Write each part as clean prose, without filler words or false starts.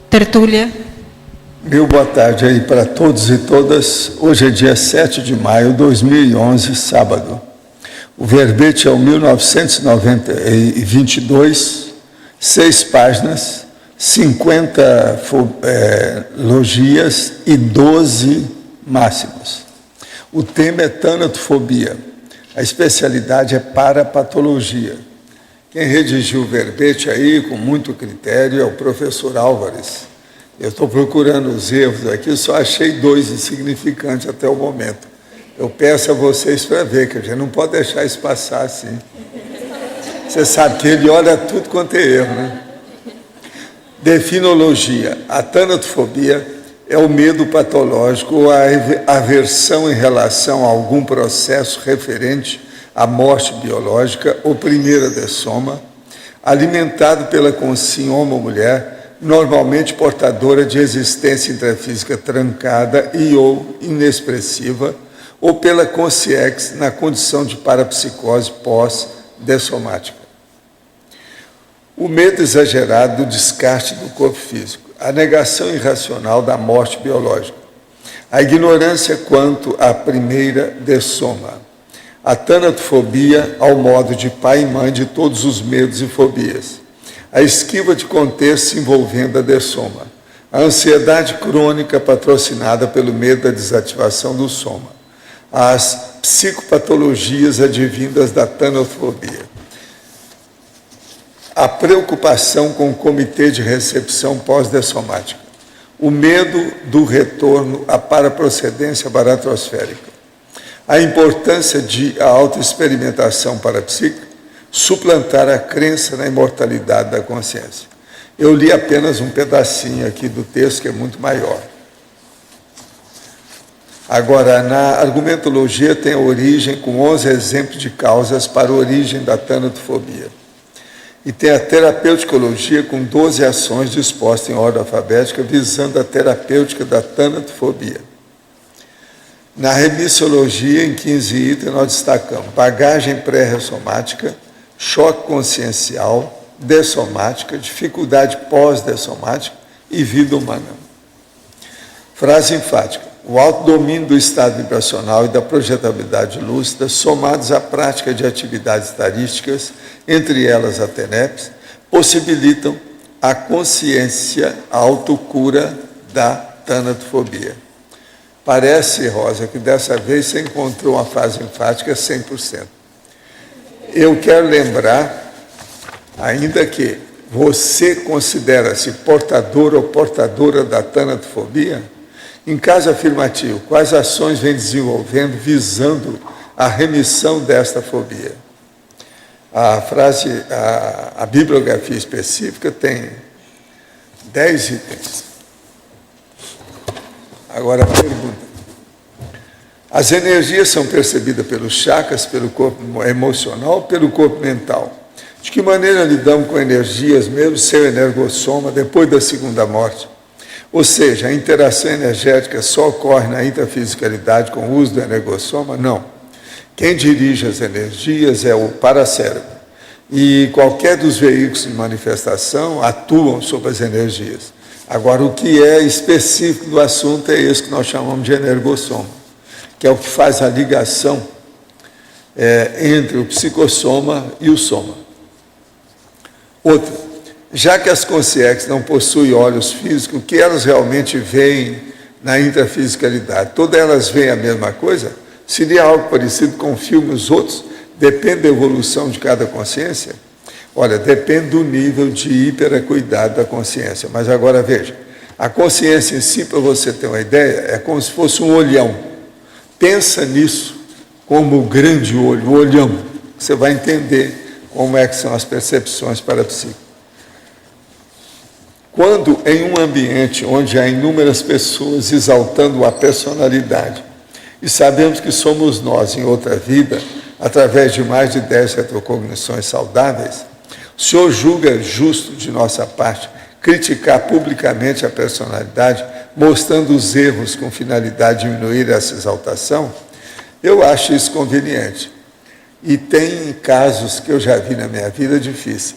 Tertúlia. Meu boa tarde aí para todos e todas. Hoje é dia 7 de maio de 2011, sábado. O verbete é o 1922, 6 páginas, 50 logias e 12 máximos. O tema é tanatofobia. A especialidade é parapatologia. Quem redigiu o verbete aí com muito critério é o professor Álvares. Eu estou procurando os erros aqui, só achei 2 insignificantes até o momento. Eu peço a vocês para ver, que a gente não pode deixar isso passar assim. Você sabe que ele olha tudo quanto é erro, né? Definologia. A tanatofobia é o medo patológico ou a aversão em relação a algum processo referente à morte biológica ou primeira dessoma, alimentado pela consciência homem ou mulher, normalmente portadora de existência intrafísica trancada e ou inexpressiva, ou pela consciência na condição de parapsicose pós-dessomática. O medo exagerado do descarte do corpo físico, a negação irracional da morte biológica, a ignorância quanto à primeira dessoma, a tanatofobia ao modo de pai e mãe de todos os medos e fobias, a esquiva de contexto envolvendo a dessoma, a ansiedade crônica patrocinada pelo medo da desativação do soma, as psicopatologias advindas da tanatofobia, a preocupação com o comitê de recepção pós-dessomática, o medo do retorno à paraprocedência baratrosférica, a importância de a autoexperimentação parapsíquica suplantar a crença na imortalidade da consciência. Eu li apenas um pedacinho aqui do texto, que é muito maior. Agora, na argumentologia tem a origem com 11 exemplos de causas para a origem da tanatofobia. E tem a terapeuticologia com 12 ações dispostas em ordem alfabética visando a terapêutica da tanatofobia. Na remissiologia, em 15 itens, nós destacamos bagagem pré-ressomática, choque consciencial, dessomática, dificuldade pós-dessomática e vida humana. Frase enfática. O autodomínio do estado vibracional e da projetabilidade lúcida, somados à prática de atividades tarísticas, entre elas a TENEPS, possibilitam a consciência, a autocura da tanatofobia. Parece, Rosa, que dessa vez você encontrou uma frase enfática 100%. Eu quero lembrar, ainda que você considera-se portador ou portadora da tanatofobia, em caso afirmativo, quais ações vem desenvolvendo visando a remissão desta fobia? A bibliografia específica tem 10 itens. Agora a pergunta. As energias são percebidas pelos chakras, pelo corpo emocional, pelo corpo mental. De que maneira lidamos com energias, mesmo sem energossoma, depois da segunda morte? Ou seja, a interação energética só ocorre na intrafisicalidade com o uso do energossoma? Não. Quem dirige as energias é o paracérebro. E qualquer dos veículos de manifestação atuam sobre as energias. Agora, o que é específico do assunto é esse que nós chamamos de energossoma, que é o que faz a ligação entre o psicossoma e o soma. Outra, já que as consciências não possuem olhos físicos, o que elas realmente veem na intrafisicalidade? Todas elas veem a mesma coisa? Seria algo parecido com o filme Os Outros? Depende da evolução de cada consciência? Olha, depende do nível de hiperacuidade da consciência. Mas agora veja, a consciência em si, para você ter uma ideia, é como se fosse um olhão. Pensa nisso como o grande olho, o olhão. Você vai entender como é que são as percepções parapsíquicas. Quando em um ambiente onde há inúmeras pessoas exaltando a personalidade, e sabemos que somos nós em outra vida, através de mais de 10 retrocognições saudáveis, o senhor julga justo de nossa parte criticar publicamente a personalidade, mostrando os erros com finalidade de diminuir essa exaltação? Eu acho isso conveniente. E tem casos que eu já vi na minha vida difíceis.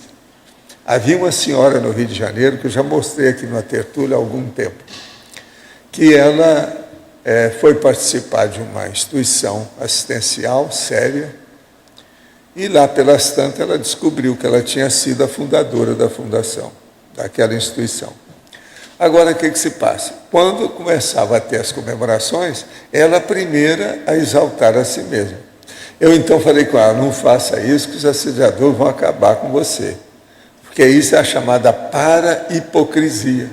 Havia uma senhora no Rio de Janeiro, que eu já mostrei aqui numa tertúlia há algum tempo, que ela foi participar de uma instituição assistencial séria, e lá pelas tantas ela descobriu que ela tinha sido a fundadora da fundação, daquela instituição. Agora, o que se passa? Quando começava a ter as comemorações, ela a primeira a exaltar a si mesma. Eu então falei com ela, não faça isso que os assediadores vão acabar com você. Porque isso é a chamada para-hipocrisia.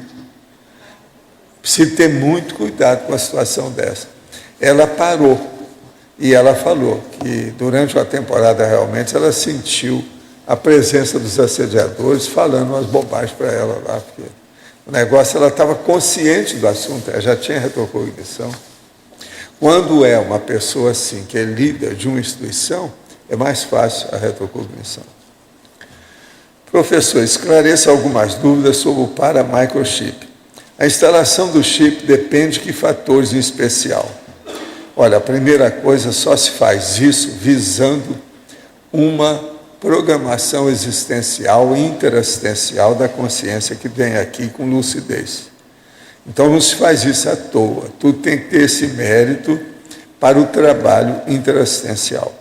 Precisa ter muito cuidado com a situação dessa. Ela parou e ela falou que durante uma temporada realmente ela sentiu a presença dos assediadores falando umas bobagens para ela lá, porque o negócio, ela estava consciente do assunto, ela já tinha retrocognição. Quando é uma pessoa assim, que é líder de uma instituição, é mais fácil a retrocognição. Professor, esclareça algumas dúvidas sobre o para-microchip. A instalação do chip depende de que fatores em especial? Olha, a primeira coisa, só se faz isso visando uma programação existencial e interassistencial da consciência que vem aqui com lucidez. Então não se faz isso à toa, tudo tem que ter esse mérito para o trabalho interassistencial.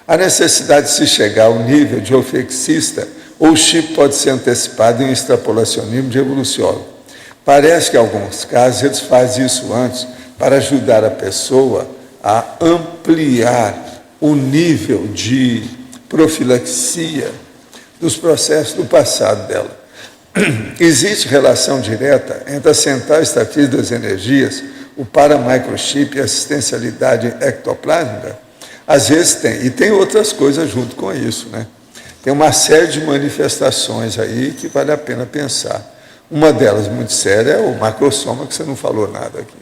A necessidade de se chegar ao nível de ofexista, ou o chip pode ser antecipado em um extrapolacionismo de evoluciólogo. Parece que em alguns casos eles fazem isso antes para ajudar a pessoa a ampliar o nível de profilaxia dos processos do passado dela. Existe relação direta entre a central estatística das energias, o para-microchip e a assistencialidade ectoplásmica? Às vezes tem, e tem outras coisas junto com isso, né? Tem uma série de manifestações aí que vale a pena pensar. Uma delas, muito séria, é o macrosoma, que você não falou nada aqui.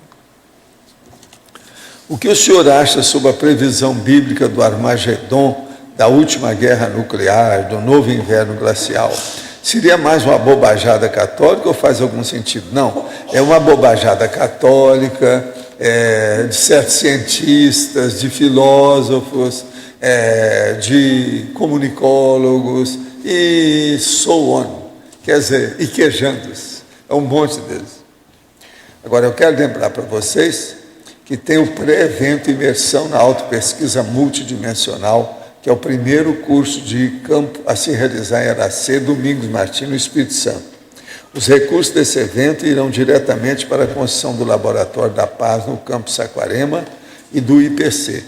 O que o senhor acha sobre a previsão bíblica do Armagedon, da última guerra nuclear, do novo inverno glacial? Seria mais uma bobajada católica ou faz algum sentido? Não, é uma bobajada católica, de certos cientistas, de filósofos, de comunicólogos e so on. Quer dizer, e quejandos, é um monte deles. Agora, eu quero lembrar para vocês que tem o pré-evento Imersão na Autopesquisa Multidimensional, que é o primeiro curso de campo a se realizar em Aracê, Domingos Martins, no Espírito Santo. Os recursos desse evento irão diretamente para a construção do Laboratório da Paz no Campo Saquarema e do IPC.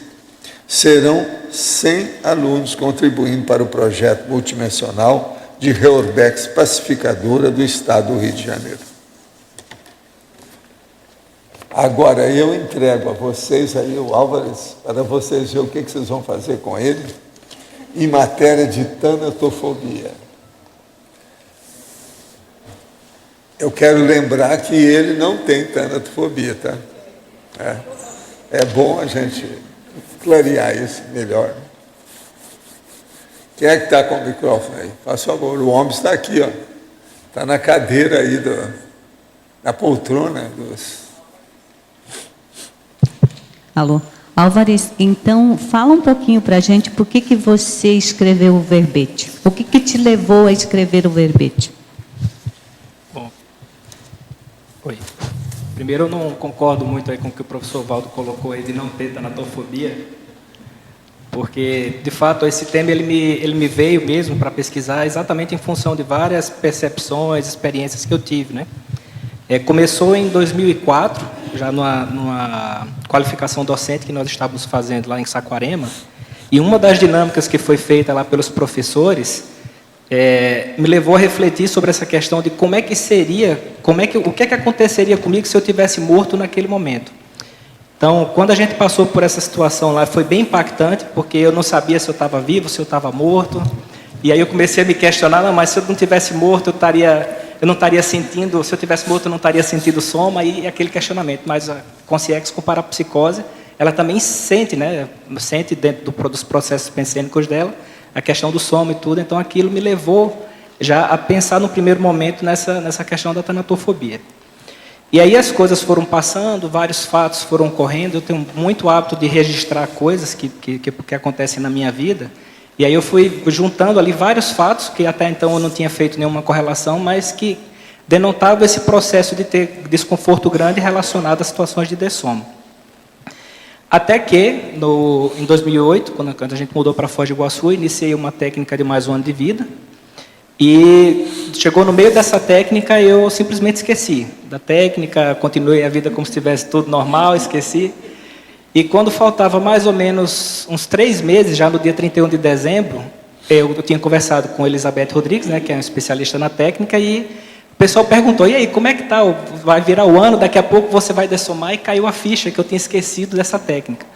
Serão 100 alunos contribuindo para o projeto multidimensional de Reorbex pacificadora do Estado do Rio de Janeiro. Agora eu entrego a vocês aí o Álvares, para vocês verem o que vocês vão fazer com ele, em matéria de tanatofobia. Eu quero lembrar que ele não tem tanatofobia, tá? É bom a gente clarear isso melhor. Quem é que está com o microfone aí? Faz favor, o homem está aqui, ó. Está na cadeira aí, na poltrona dos... Alô, Álvares, então fala um pouquinho para a gente por que você escreveu o verbete. O que te levou a escrever o verbete? Bom, oi. Primeiro, eu não concordo muito aí com o que o professor Valdo colocou aí de não ter tanatofobia, porque, de fato, esse tema ele me veio mesmo para pesquisar exatamente em função de várias percepções, experiências que eu tive, né? Começou em 2004, já numa qualificação docente que nós estávamos fazendo lá em Saquarema, e uma das dinâmicas que foi feita lá pelos professores me levou a refletir sobre essa questão de como é que seria, o que é que aconteceria comigo se eu tivesse morto naquele momento. Então, quando a gente passou por essa situação lá, foi bem impactante, porque eu não sabia se eu estava vivo, se eu estava morto, e aí eu comecei a me questionar, não, mas se eu não tivesse morto, eu não estaria sentindo, se eu tivesse morto, eu não estaria sentindo soma, e aquele questionamento. Mas a consciência com parapsicose, ela também sente, né? Sente dentro dos processos pensênicos dela, a questão do soma e tudo. Então, aquilo me levou já a pensar no primeiro momento nessa questão da tanatofobia. E aí as coisas foram passando, vários fatos foram ocorrendo. Eu tenho muito hábito de registrar coisas que acontecem na minha vida. E aí eu fui juntando ali vários fatos, que até então eu não tinha feito nenhuma correlação, mas que denotavam esse processo de ter desconforto grande relacionado a situações de dessoma. Até que, em 2008, quando a gente mudou para Foz do Iguaçu, iniciei uma técnica de mais um ano de vida. E chegou no meio dessa técnica, eu simplesmente esqueci da técnica, continuei a vida como se estivesse tudo normal, esqueci. E quando faltava mais ou menos uns 3 meses, já no dia 31 de dezembro, eu tinha conversado com Elizabeth Rodrigues, né, que é uma especialista na técnica, e o pessoal perguntou, e aí, como é que está? Vai virar o ano, daqui a pouco você vai dessomar, e caiu a ficha que eu tinha esquecido dessa técnica.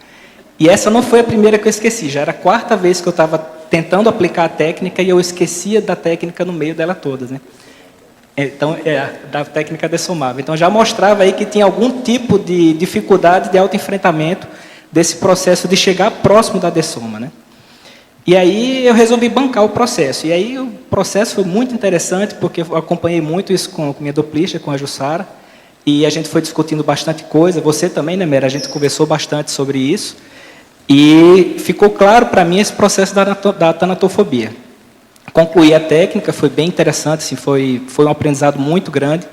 E essa não foi a primeira que eu esqueci, já era a 4ª vez que eu estava tentando aplicar a técnica e eu esquecia da técnica no meio dela toda, né? Então, da técnica dessomável. Então, já mostrava aí que tinha algum tipo de dificuldade de autoenfrentamento desse processo de chegar próximo da dessoma, né? E aí eu resolvi bancar o processo. E aí o processo foi muito interessante, porque eu acompanhei muito isso com minha duplista, com a Jussara, e a gente foi discutindo bastante coisa. Você também, né, Mera? A gente conversou bastante sobre isso. E ficou claro para mim esse processo da tanatofobia. Concluí a técnica, foi bem interessante, assim, foi um aprendizado muito grande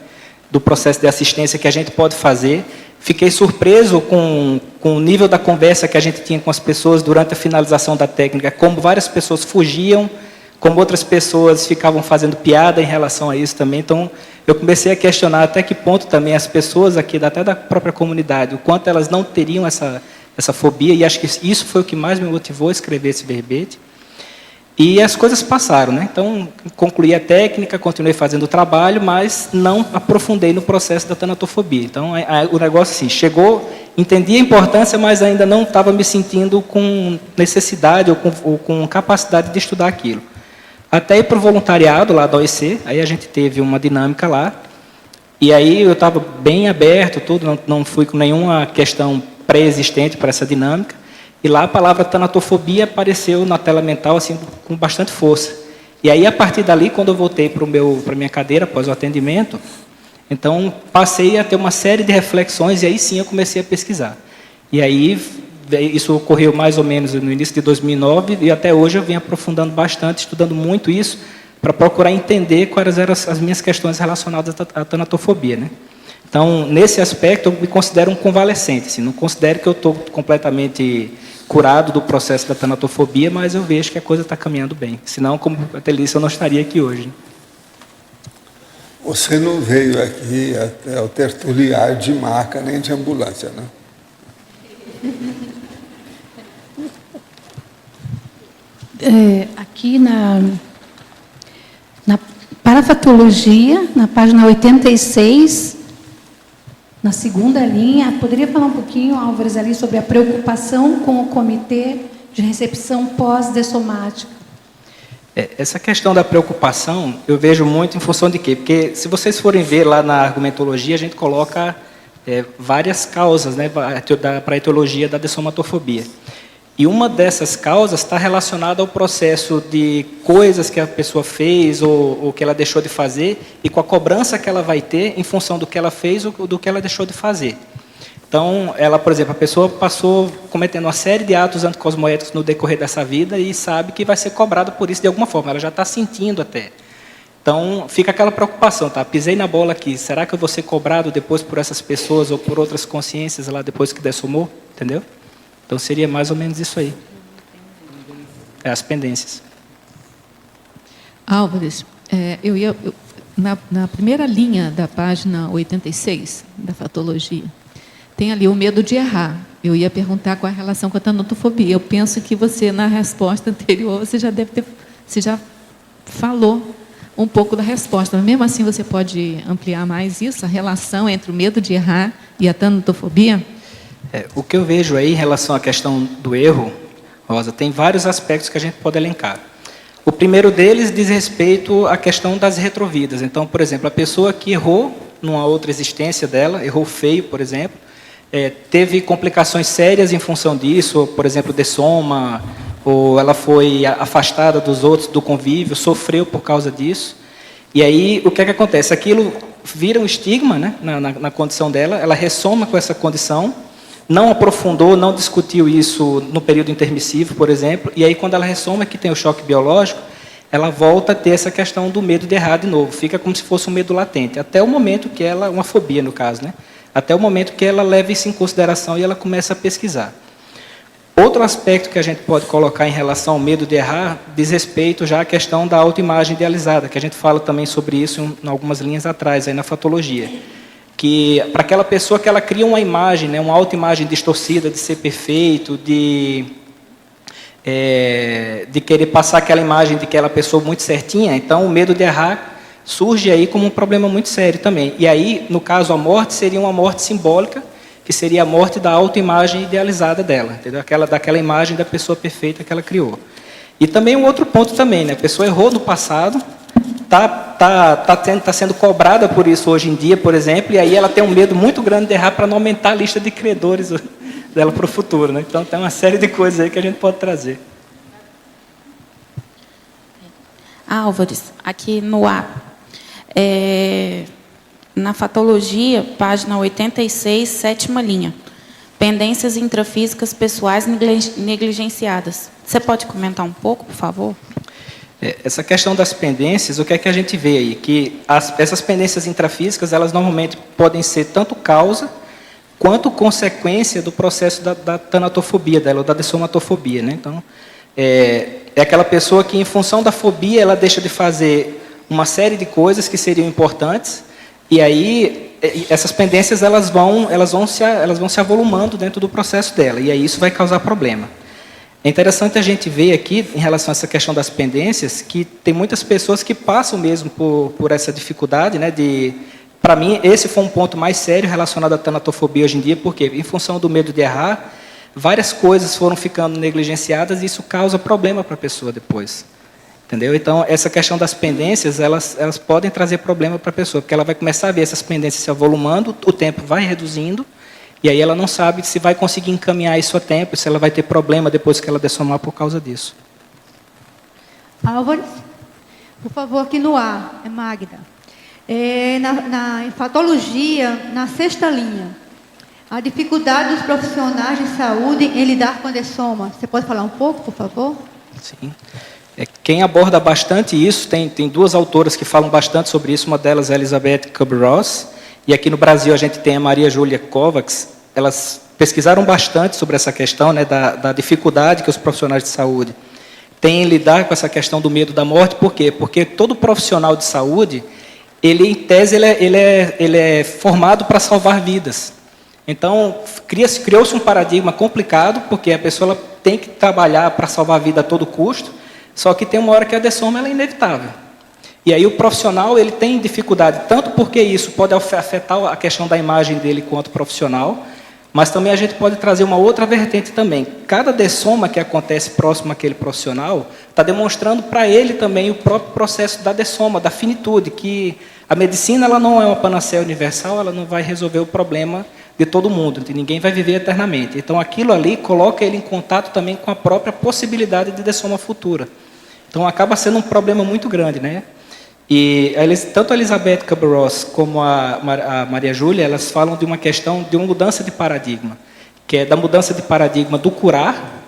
do processo de assistência que a gente pode fazer. Fiquei surpreso com o nível da conversa que a gente tinha com as pessoas durante a finalização da técnica, como várias pessoas fugiam, como outras pessoas ficavam fazendo piada em relação a isso também. Então, eu comecei a questionar até que ponto também as pessoas aqui, até da própria comunidade, o quanto elas não teriam essa fobia, e acho que isso foi o que mais me motivou a escrever esse verbete. E as coisas passaram, né? Então, concluí a técnica, continuei fazendo o trabalho, mas não aprofundei no processo da tanatofobia. Então, o negócio assim, chegou, entendi a importância, mas ainda não estava me sentindo com necessidade ou com capacidade de estudar aquilo. Até ir para o voluntariado lá da OIC, aí a gente teve uma dinâmica lá, e aí eu estava bem aberto, tudo, não fui com nenhuma questão pré-existente para essa dinâmica. E lá a palavra tanatofobia apareceu na tela mental assim, com bastante força. E aí, a partir dali, quando eu voltei para a minha cadeira, após o atendimento, então passei a ter uma série de reflexões, e aí sim eu comecei a pesquisar. E aí, isso ocorreu mais ou menos no início de 2009, e até hoje eu venho aprofundando bastante, estudando muito isso, para procurar entender quais eram as minhas questões relacionadas à tanatofobia, né? Então, nesse aspecto, eu me considero um convalescente. Assim, não considero que eu estou completamente curado do processo da tanatofobia, mas eu vejo que a coisa está caminhando bem. Senão, como a Telícia, eu não estaria aqui hoje. Você não veio aqui até o tertuliar de maca nem de ambulância, né? Aqui na parafatologia, na página 86... Na segunda linha, poderia falar um pouquinho, Álvares, ali sobre a preocupação com o comitê de recepção pós-dessomática? Essa questão da preocupação, eu vejo muito em função de quê? Porque, se vocês forem ver lá na argumentologia, a gente coloca várias causas, né, para a etiologia da dessomatofobia. E uma dessas causas está relacionada ao processo de coisas que a pessoa fez ou que ela deixou de fazer e com a cobrança que ela vai ter em função do que ela fez ou do que ela deixou de fazer. Então, ela, por exemplo, a pessoa passou cometendo uma série de atos anticosmoéticos no decorrer dessa vida e sabe que vai ser cobrada por isso de alguma forma, ela já está sentindo até. Então, fica aquela preocupação, tá? Pisei na bola aqui, será que eu vou ser cobrado depois por essas pessoas ou por outras consciências lá depois que dessomou? Entendeu? Então, seria mais ou menos isso aí. As pendências. Álvares, na primeira linha da página 86, da fatologia, tem ali o medo de errar. Eu ia perguntar qual a relação com a tanatofobia. Eu penso que você, na resposta anterior, você já falou um pouco da resposta. Mas, mesmo assim, você pode ampliar mais isso, a relação entre o medo de errar e a tanatofobia? O que eu vejo aí em relação à questão do erro, Rosa, tem vários aspectos que a gente pode elencar. O primeiro deles diz respeito à questão das retrovidas. Então, por exemplo, a pessoa que errou numa outra existência dela, errou feio, por exemplo, teve complicações sérias em função disso, ou, por exemplo, dessoma, ou ela foi afastada dos outros, do convívio, sofreu por causa disso. E aí, o que é que acontece? Aquilo vira um estigma, né, na condição dela, ela ressoma com essa condição, não aprofundou, não discutiu isso no período intermissivo, por exemplo, e aí quando ela ressoma que tem o choque biológico, ela volta a ter essa questão do medo de errar de novo, fica como se fosse um medo latente, até o momento que ela, uma fobia no caso, né? Até o momento que ela leva isso em consideração e ela começa a pesquisar. Outro aspecto que a gente pode colocar em relação ao medo de errar diz respeito já à questão da autoimagem idealizada, que a gente fala também sobre isso em algumas linhas atrás, aí na fatologia. Que para aquela pessoa que ela cria uma imagem, né, uma autoimagem distorcida de ser perfeito, de querer passar aquela imagem de aquela pessoa muito certinha, então o medo de errar surge aí como um problema muito sério também. E aí, no caso, a morte seria uma morte simbólica, que seria a morte da autoimagem idealizada dela, entendeu? Daquela imagem da pessoa perfeita que ela criou. E também um outro ponto também, né? A pessoa errou no passado, está sendo cobrada por isso hoje em dia, por exemplo, e aí ela tem um medo muito grande de errar para não aumentar a lista de credores dela para o futuro, né? Então tem uma série de coisas aí que a gente pode trazer. Álvares, aqui no A. Na fatologia, página 86, 7ª linha. Pendências intrafísicas pessoais negligenciadas. Você pode comentar um pouco, por favor? Essa questão das pendências, o que é que a gente vê aí? Que essas pendências intrafísicas, elas normalmente podem ser tanto causa quanto consequência do processo da tanatofobia dela, ou da dessomatofobia, né? Então, é aquela pessoa que, em função da fobia, ela deixa de fazer uma série de coisas que seriam importantes, e aí essas pendências elas vão se avolumando dentro do processo dela, e aí isso vai causar problema. É interessante a gente ver aqui, em relação a essa questão das pendências, que tem muitas pessoas que passam mesmo por essa dificuldade, né, para mim, esse foi um ponto mais sério relacionado à tanatofobia hoje em dia, porque, em função do medo de errar, várias coisas foram ficando negligenciadas e isso causa problema para a pessoa depois. Entendeu? Então, essa questão das pendências, elas podem trazer problema para a pessoa, porque ela vai começar a ver essas pendências se avolumando, o tempo vai reduzindo, e aí ela não sabe se vai conseguir encaminhar isso a tempo, se ela vai ter problema depois que ela dessomar por causa disso. Álvares, por favor, aqui no A, é Magda. Na patologia, na 6ª linha, a dificuldade dos profissionais de saúde em lidar com a dessoma. Você pode falar um pouco, por favor? Sim. Quem aborda bastante isso, tem duas autoras que falam bastante sobre isso, uma delas é a Elizabeth Kubler-Ross, e aqui no Brasil a gente tem a Maria Júlia Kovacs. Elas pesquisaram bastante sobre essa questão, né, da dificuldade que os profissionais de saúde têm em lidar com essa questão do medo da morte. Por quê? Porque todo profissional de saúde, ele, em tese, ele é formado para salvar vidas. Então, criou-se um paradigma complicado, porque a pessoa ela tem que trabalhar para salvar a vida a todo custo, só que tem uma hora que a dessoma ela é inevitável. E aí o profissional ele tem dificuldade, tanto porque isso pode afetar a questão da imagem dele quanto profissional, mas também a gente pode trazer uma outra vertente também. Cada dessoma que acontece próximo àquele profissional está demonstrando para ele também o próprio processo da dessoma, da finitude, que a medicina ela não é uma panaceia universal, ela não vai resolver o problema de todo mundo, ninguém vai viver eternamente. Então aquilo ali coloca ele em contato também com a própria possibilidade de dessoma futura. Então acaba sendo um problema muito grande, né? E tanto a Elizabeth Kubler-Ross como a Maria Júlia, elas falam de uma questão de uma mudança de paradigma, que é da mudança de paradigma do curar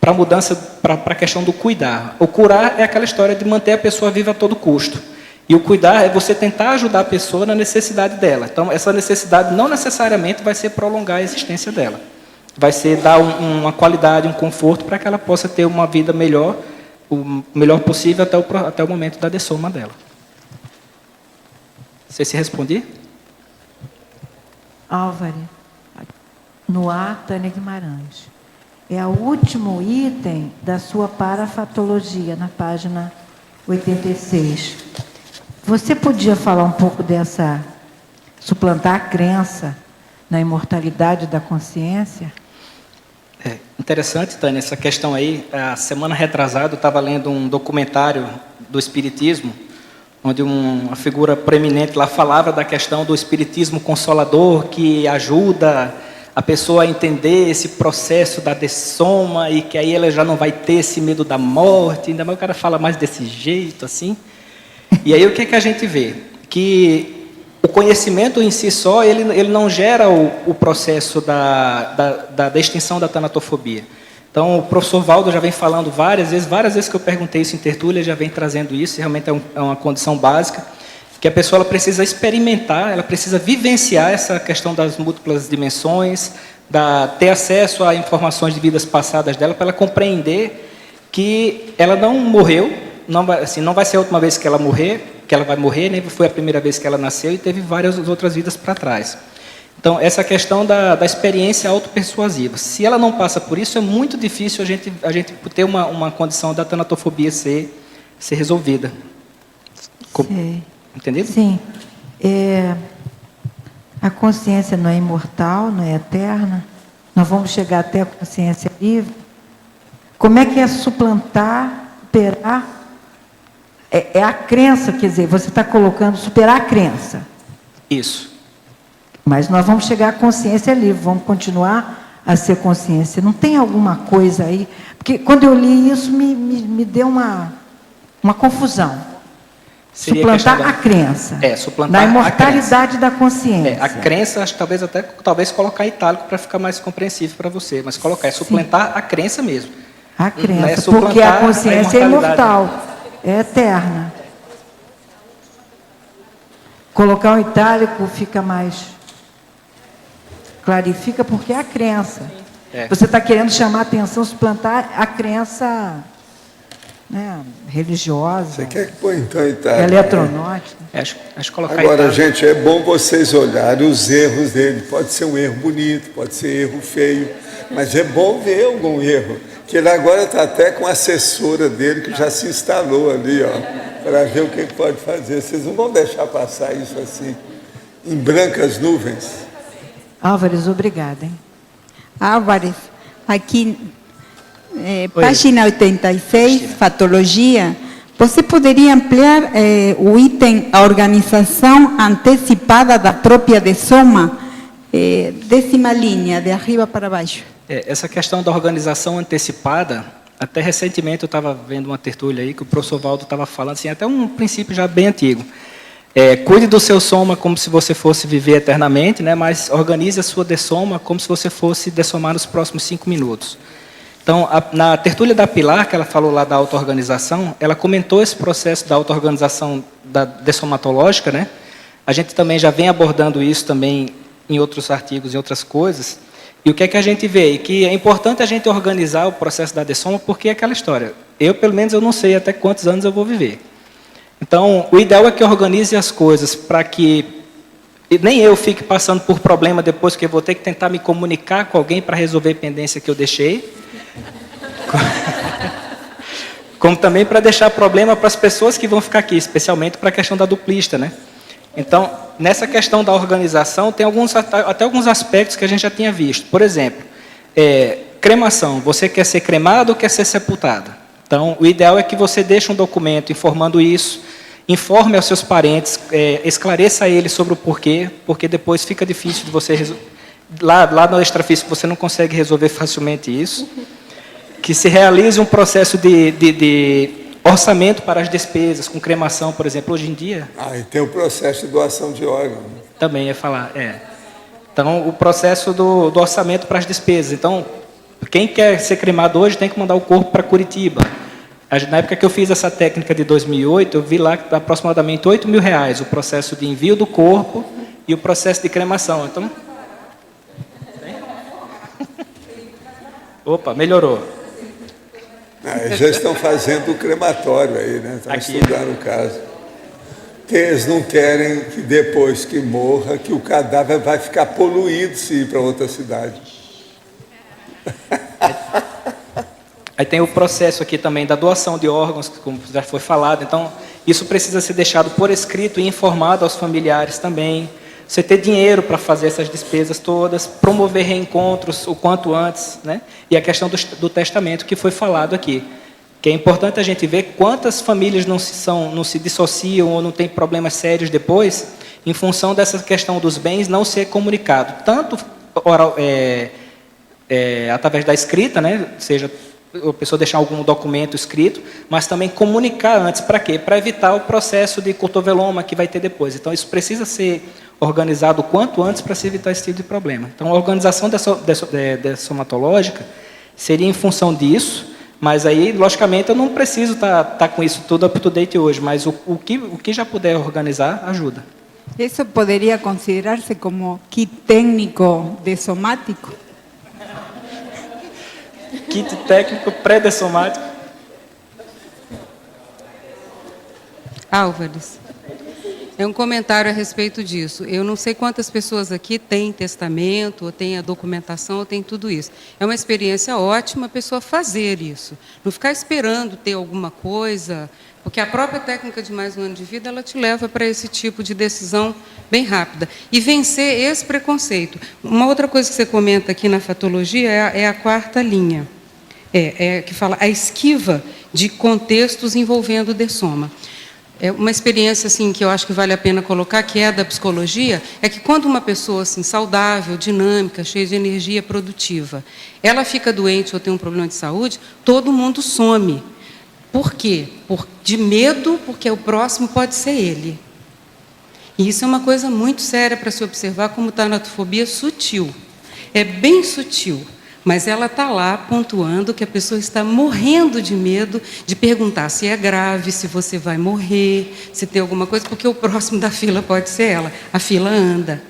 para a mudança para a questão do cuidar. O curar é aquela história de manter a pessoa viva a todo custo. E o cuidar é você tentar ajudar a pessoa na necessidade dela. Então, essa necessidade não necessariamente vai ser prolongar a existência dela. Vai ser dar uma qualidade, um conforto para que ela possa ter uma vida melhor, o melhor possível até o momento da dessoma dela. Você se respondi? Álvares, no A, Tânia Guimarães. É o último item da sua parafatologia, na página 86. Você podia falar um pouco dessa, suplantar a crença na imortalidade da consciência? Interessante, Tânia, essa questão aí. A semana retrasada eu estava lendo um documentário do Espiritismo, onde uma figura proeminente lá falava da questão do Espiritismo consolador, que ajuda a pessoa a entender esse processo da dessoma e que aí ela já não vai ter esse medo da morte. Ainda mais o cara fala mais desse jeito, assim. E aí o que é que a gente vê? Que o conhecimento em si só, ele não gera o processo da extinção da tanatofobia. Então, o professor Valdo já vem falando várias vezes que eu perguntei isso em tertúlia, ele já vem trazendo isso, realmente é uma condição básica, que a pessoa ela precisa experimentar, ela precisa vivenciar essa questão das múltiplas dimensões, ter acesso a informações de vidas passadas dela, para ela compreender que ela não morreu, não vai ser a última vez que ela vai morrer, nem foi a primeira vez que ela nasceu e teve várias outras vidas para trás. Então, essa questão da experiência autopersuasiva. Se ela não passa por isso, é muito difícil a gente ter uma condição da tanatofobia ser resolvida. Entendido? Sim. A consciência não é imortal, não é eterna. Nós vamos chegar até a consciência livre. Como é que é suplantar, superar? É a crença, quer dizer, você está colocando superar a crença. Isso. Mas nós vamos chegar à consciência livre, vamos continuar a ser consciência. Não tem alguma coisa aí? Porque quando eu li isso, me deu uma confusão. Seria suplantar a crença. Suplantar na imortalidade da consciência. A crença, acho que talvez colocar itálico para ficar mais compreensível para você, mas colocar, suplantar a crença mesmo. A crença, porque a consciência é imortal, é eterna. Colocar o itálico fica mais... Clarifica, porque é a crença. Você está querendo chamar a atenção, suplantar a crença, né, religiosa. Você quer que põe então itálico? Eletronótica. Acho que colocar Agora, itálico. gente, é bom vocês olharem os erros dele. Pode ser um erro bonito, pode ser erro feio, mas é bom ver algum erro. Que ele agora está até com a assessora dele, que já se instalou ali, para ver o que pode fazer. Vocês não vão deixar passar isso assim, em brancas nuvens. Álvares, obrigada. Hein? Álvares, aqui, página 86, fatologia, você poderia ampliar o item a organização antecipada da própria dessoma, 10ª linha, de arriba para baixo. Essa questão da organização antecipada, até recentemente eu estava vendo uma tertúlia aí que o professor Valdo estava falando, assim, até um princípio já bem antigo. Cuide do seu soma como se você fosse viver eternamente, né? Mas organize a sua dessoma como se você fosse dessomar nos próximos 5 minutos. Então, na tertúlia da Pilar, que ela falou lá da auto-organização, ela comentou esse processo da auto-organização da dessomatológica, né? A gente também já vem abordando isso também em outros artigos, em outras coisas. E o que é que a gente vê? Que é importante a gente organizar o processo da dessoma, porque é aquela história. Pelo menos, eu não sei até quantos anos eu vou viver. Então, o ideal é que eu organize as coisas para que nem eu fique passando por problema depois, que eu vou ter que tentar me comunicar com alguém para resolver a pendência que eu deixei. Como também para deixar problema para as pessoas que vão ficar aqui, especialmente para a questão da duplista, né? Então, nessa questão da organização, tem até alguns aspectos que a gente já tinha visto. Por exemplo, cremação. Você quer ser cremado ou quer ser sepultado? Então, o ideal é que você deixe um documento informando isso, informe aos seus parentes, esclareça a eles sobre o porquê, porque depois fica difícil de você resolver. Lá no extrafísico você não consegue resolver facilmente isso. Que se realize um processo de orçamento para as despesas, com cremação, por exemplo, hoje em dia. E tem o processo de doação de órgãos. Também ia falar, Então, o processo do orçamento para as despesas. Então, quem quer ser cremado hoje tem que mandar o corpo para Curitiba. Na época que eu fiz essa técnica de 2008, eu vi lá que aproximadamente R$8.000 o processo de envio do corpo e o processo de cremação. Então, opa, melhorou. Já estão fazendo o crematório aí, né? Estão estudando o caso. Porque eles não querem que depois que morra, que o cadáver vai ficar poluído se ir para outra cidade. Aí tem o processo aqui também da doação de órgãos, como já foi falado. Então, isso precisa ser deixado por escrito e informado aos familiares também. Você ter dinheiro para fazer essas despesas todas, promover reencontros o quanto antes, né? E a questão do testamento que foi falado aqui. Que é importante a gente ver quantas famílias não se dissociam ou não tem problemas sérios depois, em função dessa questão dos bens não ser comunicado. Tanto através da escrita, né? Seja a pessoa deixar algum documento escrito, mas também comunicar antes. Para quê? Para evitar o processo de cotoveloma que vai ter depois. Então, isso precisa ser organizado o quanto antes para se evitar esse tipo de problema. Então, a organização dessomatológica seria em função disso, mas aí, logicamente, eu não preciso estar com isso tudo up-to-date hoje, mas o que já puder organizar, ajuda. Isso poderia considerar-se como kit técnico dessomático? Kit técnico pré-dessomático. Álvares, é um comentário a respeito disso. Eu não sei quantas pessoas aqui têm testamento, ou têm a documentação, ou têm tudo isso. É uma experiência ótima a pessoa fazer isso. Não ficar esperando ter alguma coisa, porque a própria técnica de mais um ano de vida, ela te leva para esse tipo de decisão bem rápida. E vencer esse preconceito. Uma outra coisa que você comenta aqui na fatologia é a quarta linha, que fala a esquiva de contextos envolvendo dessoma. É uma experiência assim, que eu acho que vale a pena colocar, que é da psicologia, é que quando uma pessoa assim, saudável, dinâmica, cheia de energia, produtiva, ela fica doente ou tem um problema de saúde, todo mundo some. Por quê? De medo, porque o próximo pode ser ele. E isso é uma coisa muito séria para se observar, como tanatofobia sutil. É bem sutil. Mas ela está lá pontuando que a pessoa está morrendo de medo de perguntar se é grave, se você vai morrer, se tem alguma coisa, porque o próximo da fila pode ser ela. A fila anda.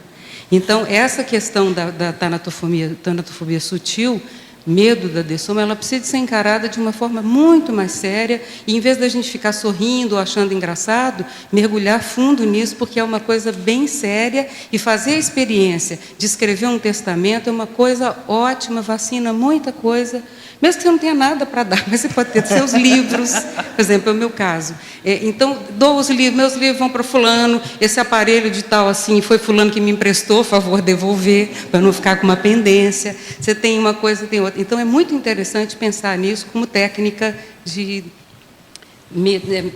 Então, essa questão da tanatofobia sutil, medo da dessoma, ela precisa ser encarada de uma forma muito mais séria e, em vez da gente ficar sorrindo ou achando engraçado, mergulhar fundo nisso, porque é uma coisa bem séria e fazer a experiência de escrever um testamento é uma coisa ótima, vacina muita coisa, mesmo que você não tenha nada para dar, mas você pode ter seus livros, por exemplo, é o meu caso. Então, dou os livros, meus livros vão para fulano, esse aparelho de tal assim, foi fulano que me emprestou, favor devolver, para não ficar com uma pendência. Você tem uma coisa, tem outra. Então, é muito interessante pensar nisso como técnica de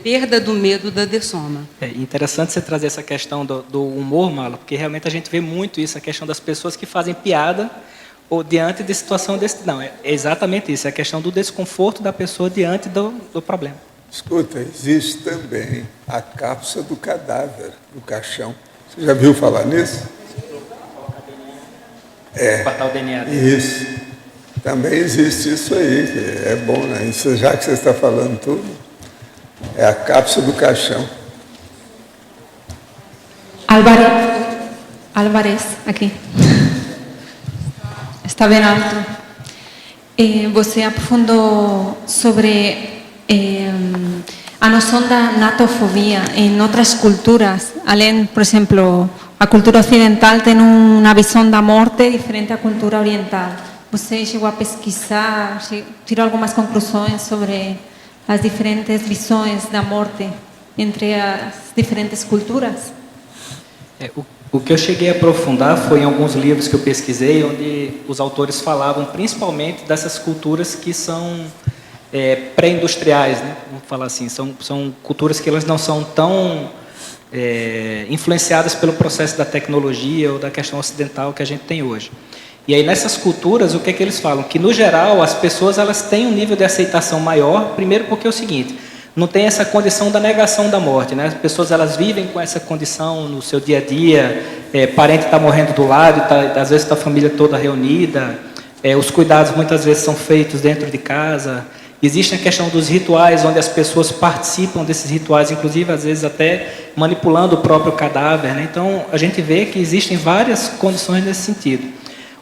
perda do medo da dessoma. É interessante você trazer essa questão do humor, Marla, porque realmente a gente vê muito isso, a questão das pessoas que fazem piada ou diante de situação desse... Não, é exatamente isso, é a questão do desconforto da pessoa diante do problema. Escuta, existe também a cápsula do cadáver, do caixão. Você já viu falar nisso? Cortar o DNA dele. Isso. Também existe isso aí, que é bom, né? Isso, já que você está falando tudo, é a cápsula do caixão. Álvarez, aqui. Está bem alto. Você aprofundou sobre a noção da natofobia em outras culturas, além, por exemplo, a cultura ocidental tem uma visão da morte diferente à cultura oriental. Você chegou a pesquisar, tirou algumas conclusões sobre as diferentes visões da morte entre as diferentes culturas? O que eu cheguei a aprofundar foi em alguns livros que eu pesquisei, onde os autores falavam principalmente dessas culturas que são pré-industriais, né? Vamos falar assim, são culturas que elas não são tão influenciadas pelo processo da tecnologia ou da questão ocidental que a gente tem hoje. E aí nessas culturas, o que é que eles falam? Que no geral as pessoas elas têm um nível de aceitação maior, primeiro porque é o seguinte, não tem essa condição da negação da morte, né? As pessoas elas vivem com essa condição no seu dia a dia, parente está morrendo do lado, às vezes está a família toda reunida, os cuidados muitas vezes são feitos dentro de casa, existe a questão dos rituais, onde as pessoas participam desses rituais, inclusive às vezes até manipulando o próprio cadáver, né? Então a gente vê que existem várias condições nesse sentido.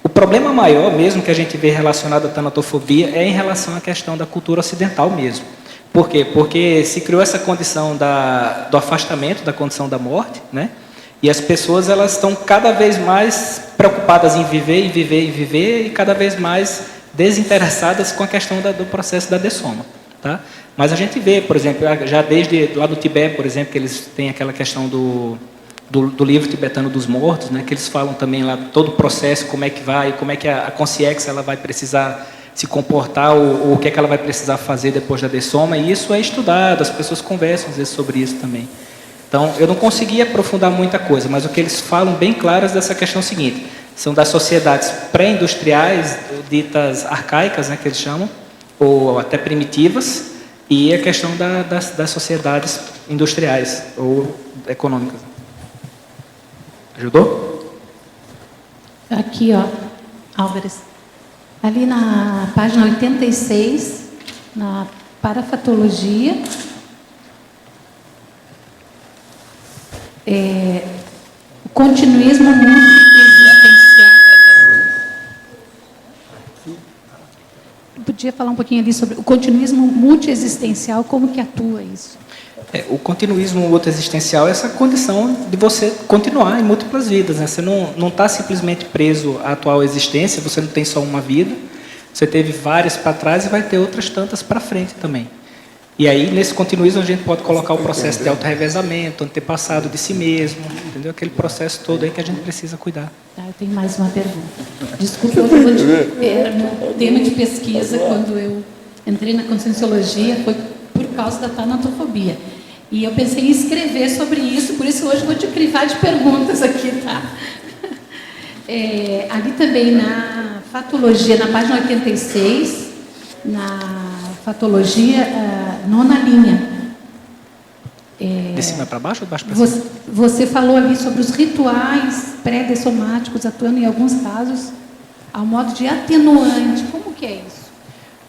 O problema maior mesmo que a gente vê relacionado à tanatofobia é em relação à questão da cultura ocidental mesmo. Por quê? Porque se criou essa condição do afastamento da condição da morte, né? E as pessoas elas estão cada vez mais preocupadas em viver, e cada vez mais desinteressadas com a questão do processo da dessoma. Tá? Mas a gente vê, por exemplo, já desde lá do Tibete, por exemplo, que eles têm aquela questão do livro tibetano dos mortos, né? Que eles falam também lá todo o processo, como é que vai, como é que a consciência ela vai precisar se comportar ou o que é que ela vai precisar fazer depois da dessoma, e isso é estudado, as pessoas conversam às vezes sobre isso também. Então, eu não consegui aprofundar muita coisa, mas o que eles falam bem claras dessa questão seguinte, são das sociedades pré-industriais, ditas arcaicas, né, que eles chamam, ou até primitivas, e a questão das sociedades industriais ou econômicas. Ajudou? Aqui, ó, Álvares. Ali na página 86, na parafatologia, o continuismo multiexistencial. Podia falar um pouquinho ali sobre o continuismo multiexistencial, como que atua isso? O continuismo multiexistencial é essa condição de você continuar em múltiplas vidas, né? Você não está simplesmente preso à atual existência, você não tem só uma vida, você teve várias para trás e vai ter outras tantas para frente também. E aí, nesse continuismo, a gente pode colocar o processo de autorrevezamento, antepassado de si mesmo, entendeu? Aquele processo todo aí que a gente precisa cuidar. Tá, eu tenho mais uma pergunta. Desculpa, eu vou meu tema de pesquisa, quando eu entrei na Conscienciologia, foi por causa da tanatofobia. E eu pensei em escrever sobre isso, por isso hoje eu vou te crivar de perguntas aqui, tá? Ali também na fatologia, na página 86, na fatologia, nona linha. De cima para baixo ou de baixo para cima? Você falou ali sobre os rituais pré-dessomáticos atuando em alguns casos ao modo de atenuante. Como que é isso?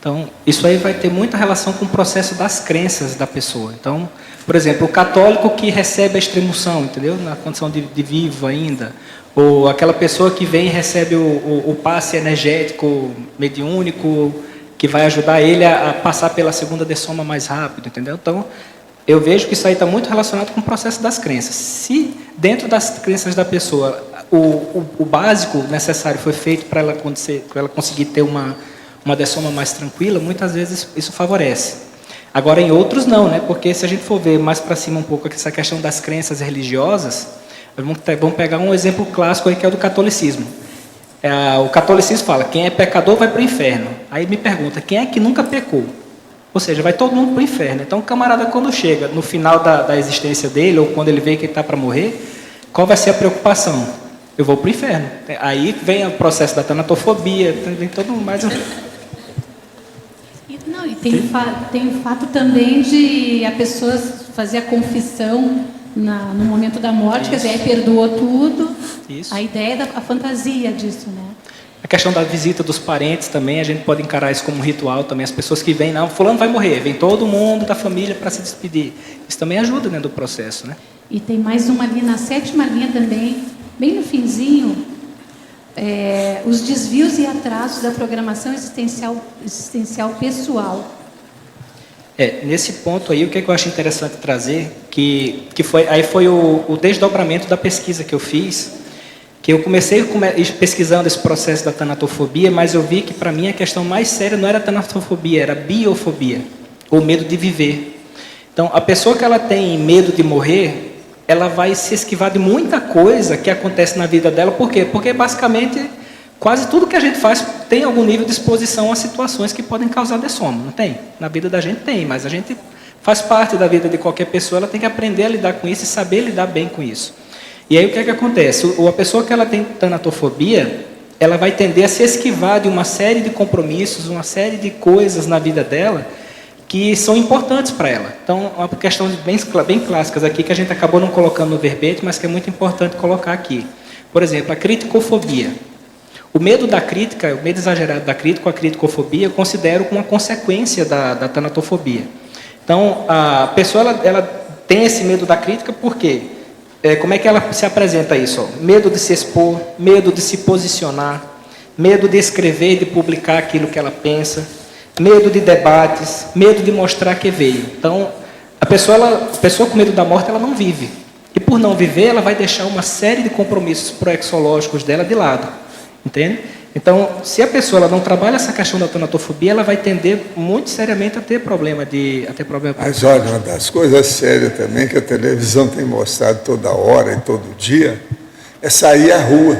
Então, isso aí vai ter muita relação com o processo das crenças da pessoa. Então, por exemplo, o católico que recebe a extremunção, entendeu? Na condição de vivo ainda. Ou aquela pessoa que vem e recebe o passe energético mediúnico, que vai ajudar ele a passar pela segunda dessoma mais rápido, entendeu? Então, eu vejo que isso aí está muito relacionado com o processo das crenças. Se dentro das crenças da pessoa o básico necessário foi feito para ela conseguir ter uma dessoma mais tranquila, muitas vezes isso favorece. Agora, em outros não, né? Porque se a gente for ver mais para cima um pouco essa questão das crenças religiosas, vamos pegar um exemplo clássico aí que é o do catolicismo. O catolicismo fala, quem é pecador vai para o inferno. Aí me pergunta, quem é que nunca pecou? Ou seja, vai todo mundo para o inferno. Então, o camarada, quando chega no final da existência dele, ou quando ele vê que ele está para morrer, qual vai ser a preocupação? Eu vou para o inferno. Aí vem o processo da tanatofobia, vem todo mais... Não, e tem o fato também de a pessoa fazer a confissão no momento da morte, quer dizer, aí perdoou tudo. Isso. A ideia a fantasia disso, né? A questão da visita dos parentes também, a gente pode encarar isso como um ritual também. As pessoas que vêm, não, fulano vai morrer, vem todo mundo da família para se despedir. Isso também ajuda dentro do processo, né? E tem mais uma ali na 7ª linha também, bem no finzinho, os desvios e atrasos da programação existencial pessoal. Nesse ponto aí, o que eu acho interessante trazer, que foi o desdobramento da pesquisa que eu fiz, que eu comecei pesquisando esse processo da tanatofobia, mas eu vi que para mim a questão mais séria não era a tanatofobia, era a biofobia, ou medo de viver. Então, a pessoa que ela tem medo de morrer, ela vai se esquivar de muita coisa que acontece na vida dela. Por quê? Porque basicamente quase tudo que a gente faz tem algum nível de exposição a situações que podem causar dessoma, não tem? Na vida da gente tem, mas a gente faz parte da vida de qualquer pessoa, ela tem que aprender a lidar com isso e saber lidar bem com isso. E aí o que é que acontece? A pessoa que ela tem tanatofobia, ela vai tender a se esquivar de uma série de compromissos, uma série de coisas na vida dela que são importantes para ela. Então, uma questão bem clássicas aqui que a gente acabou não colocando no verbete, mas que é muito importante colocar aqui. Por exemplo, a criticofobia. O medo da crítica, o medo exagerado da crítica, a criticofobia, eu considero como uma consequência da tanatofobia. Então, a pessoa ela tem esse medo da crítica, por quê? Como é que ela se apresenta isso? Medo de se expor, medo de se posicionar, medo de escrever, de publicar aquilo que ela pensa, medo de debates, medo de mostrar que veio. Então, a pessoa com medo da morte, ela não vive. E por não viver, ela vai deixar uma série de compromissos proexológicos dela de lado. Entende? Então, se a pessoa ela não trabalha essa questão da tanatofobia, ela vai tender muito seriamente a ter problema. Mas olha, uma das coisas sérias também que a televisão tem mostrado toda hora e todo dia é sair à rua.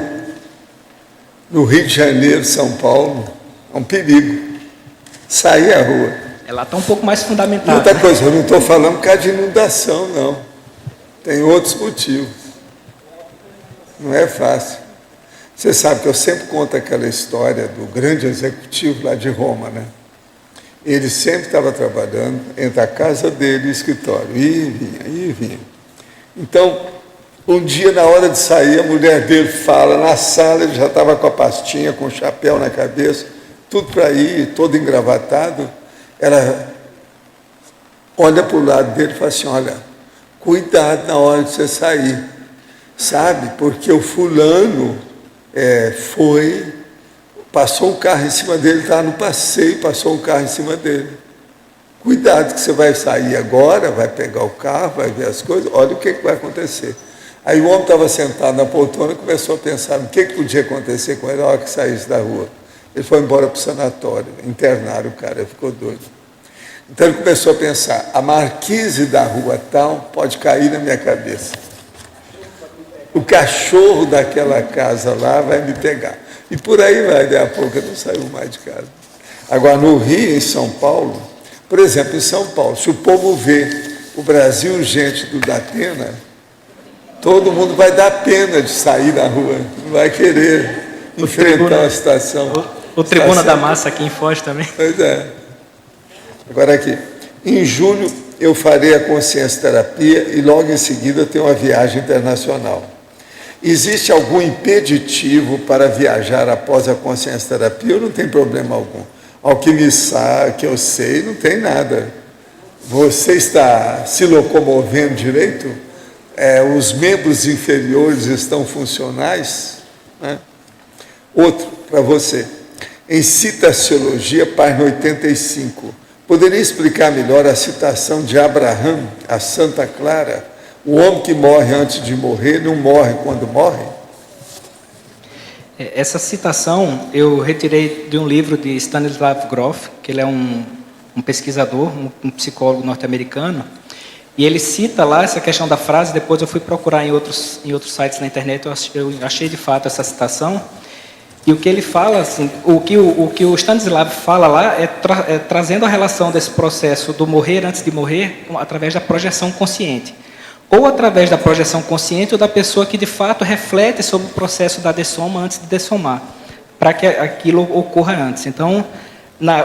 No Rio de Janeiro, São Paulo, é um perigo. Sair à rua. Ela está um pouco mais fundamentada. Outra coisa, eu não estou falando por causa de inundação, não. Tem outros motivos. Não é fácil. Você sabe que eu sempre conto aquela história do grande executivo lá de Roma, né? Ele sempre estava trabalhando entre a casa dele e o escritório, e vinha. Então, um dia, na hora de sair, a mulher dele fala, na sala, ele já estava com a pastinha, com o chapéu na cabeça, tudo para ir, todo engravatado. Ela olha para o lado dele e fala assim, olha, cuidado na hora de você sair, sabe? Porque o fulano passou um carro em cima dele, estava no passeio, passou um carro em cima dele. Cuidado que você vai sair agora, vai pegar o carro, vai ver as coisas, olha o que vai acontecer. Aí o homem estava sentado na poltrona e começou a pensar no que podia acontecer com ele na hora que saísse da rua. Ele foi embora para o sanatório, internaram o cara, ele ficou doido. Então ele começou a pensar, a marquise da rua tal pode cair na minha cabeça. O cachorro daquela casa lá vai me pegar. E por aí vai, daí a pouco eu não saiu mais de casa. Agora, no Rio, em São Paulo, por exemplo, em São Paulo, se o povo vê o Brasil urgente do Datena, todo mundo vai dar pena de sair na rua, não vai querer enfrentar a situação. O Tribuna da Massa aqui em Foz também. Pois é. Agora aqui, em julho eu farei a consciência terapia e logo em seguida tenho uma viagem internacional. Existe algum impeditivo para viajar após a consciência terapia? Eu não tenho problema algum. Ao que me sabe, que eu sei, não tem nada. Você está se locomovendo direito? Os membros inferiores estão funcionais? Né? Outro, para você. Em Citaciologia, página 85. Poderia explicar melhor a citação de Abraham, a Santa Clara? O homem que morre antes de morrer não morre quando morre? Essa citação eu retirei de um livro de Stanislav Grof, que ele é um pesquisador, um psicólogo norte-americano, e ele cita lá essa questão da frase. Depois eu fui procurar em outros sites na internet, eu achei de fato essa citação, e o que ele fala, assim, o que o Stanislav fala lá é trazendo a relação desse processo do morrer antes de morrer através da projeção consciente. Ou através da projeção consciente ou da pessoa que de fato reflete sobre o processo da dessoma antes de dessomar, para que aquilo ocorra antes. Então,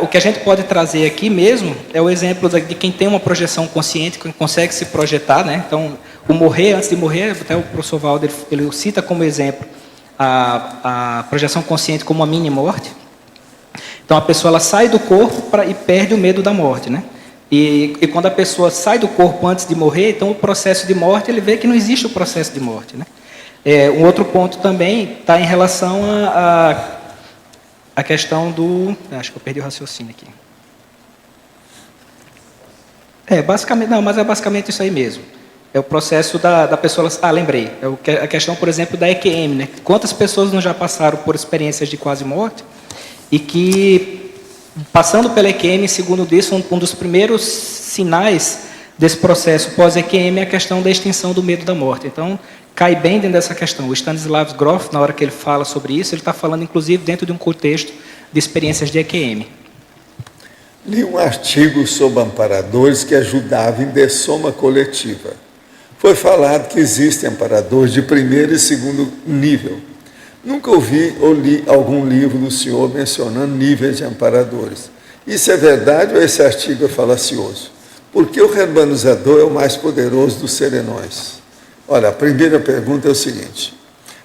o que a gente pode trazer aqui mesmo é o exemplo de quem tem uma projeção consciente, quem consegue se projetar, né? Então, o morrer antes de morrer, até o professor Valder, ele cita como exemplo a projeção consciente como uma mini-morte. Então, a pessoa ela sai do corpo e perde o medo da morte, né? E quando a pessoa sai do corpo antes de morrer, então o processo de morte, ele vê que não existe o processo de morte, né? Um outro ponto também está em relação a questão do... Acho que eu perdi o raciocínio aqui. Basicamente, não, mas é basicamente isso aí mesmo. É o processo da pessoa... lembrei. A questão, por exemplo, da EQM, né? Quantas pessoas não já passaram por experiências de quase morte e que... Passando pela EQM, segundo disso, um dos primeiros sinais desse processo pós-EQM é a questão da extinção do medo da morte. Então, cai bem dentro dessa questão. O Stanislav Grof, na hora que ele fala sobre isso, ele está falando, inclusive, dentro de um contexto de experiências de EQM. Li um artigo sobre amparadores que ajudava em dessoma coletiva. Foi falado que existem amparadores de primeiro e segundo nível. Nunca ouvi ou li algum livro do senhor mencionando níveis de amparadores. Isso é verdade ou esse artigo é falacioso? Porque o reurbanizador é o mais poderoso dos serenões? Olha, a primeira pergunta é o seguinte.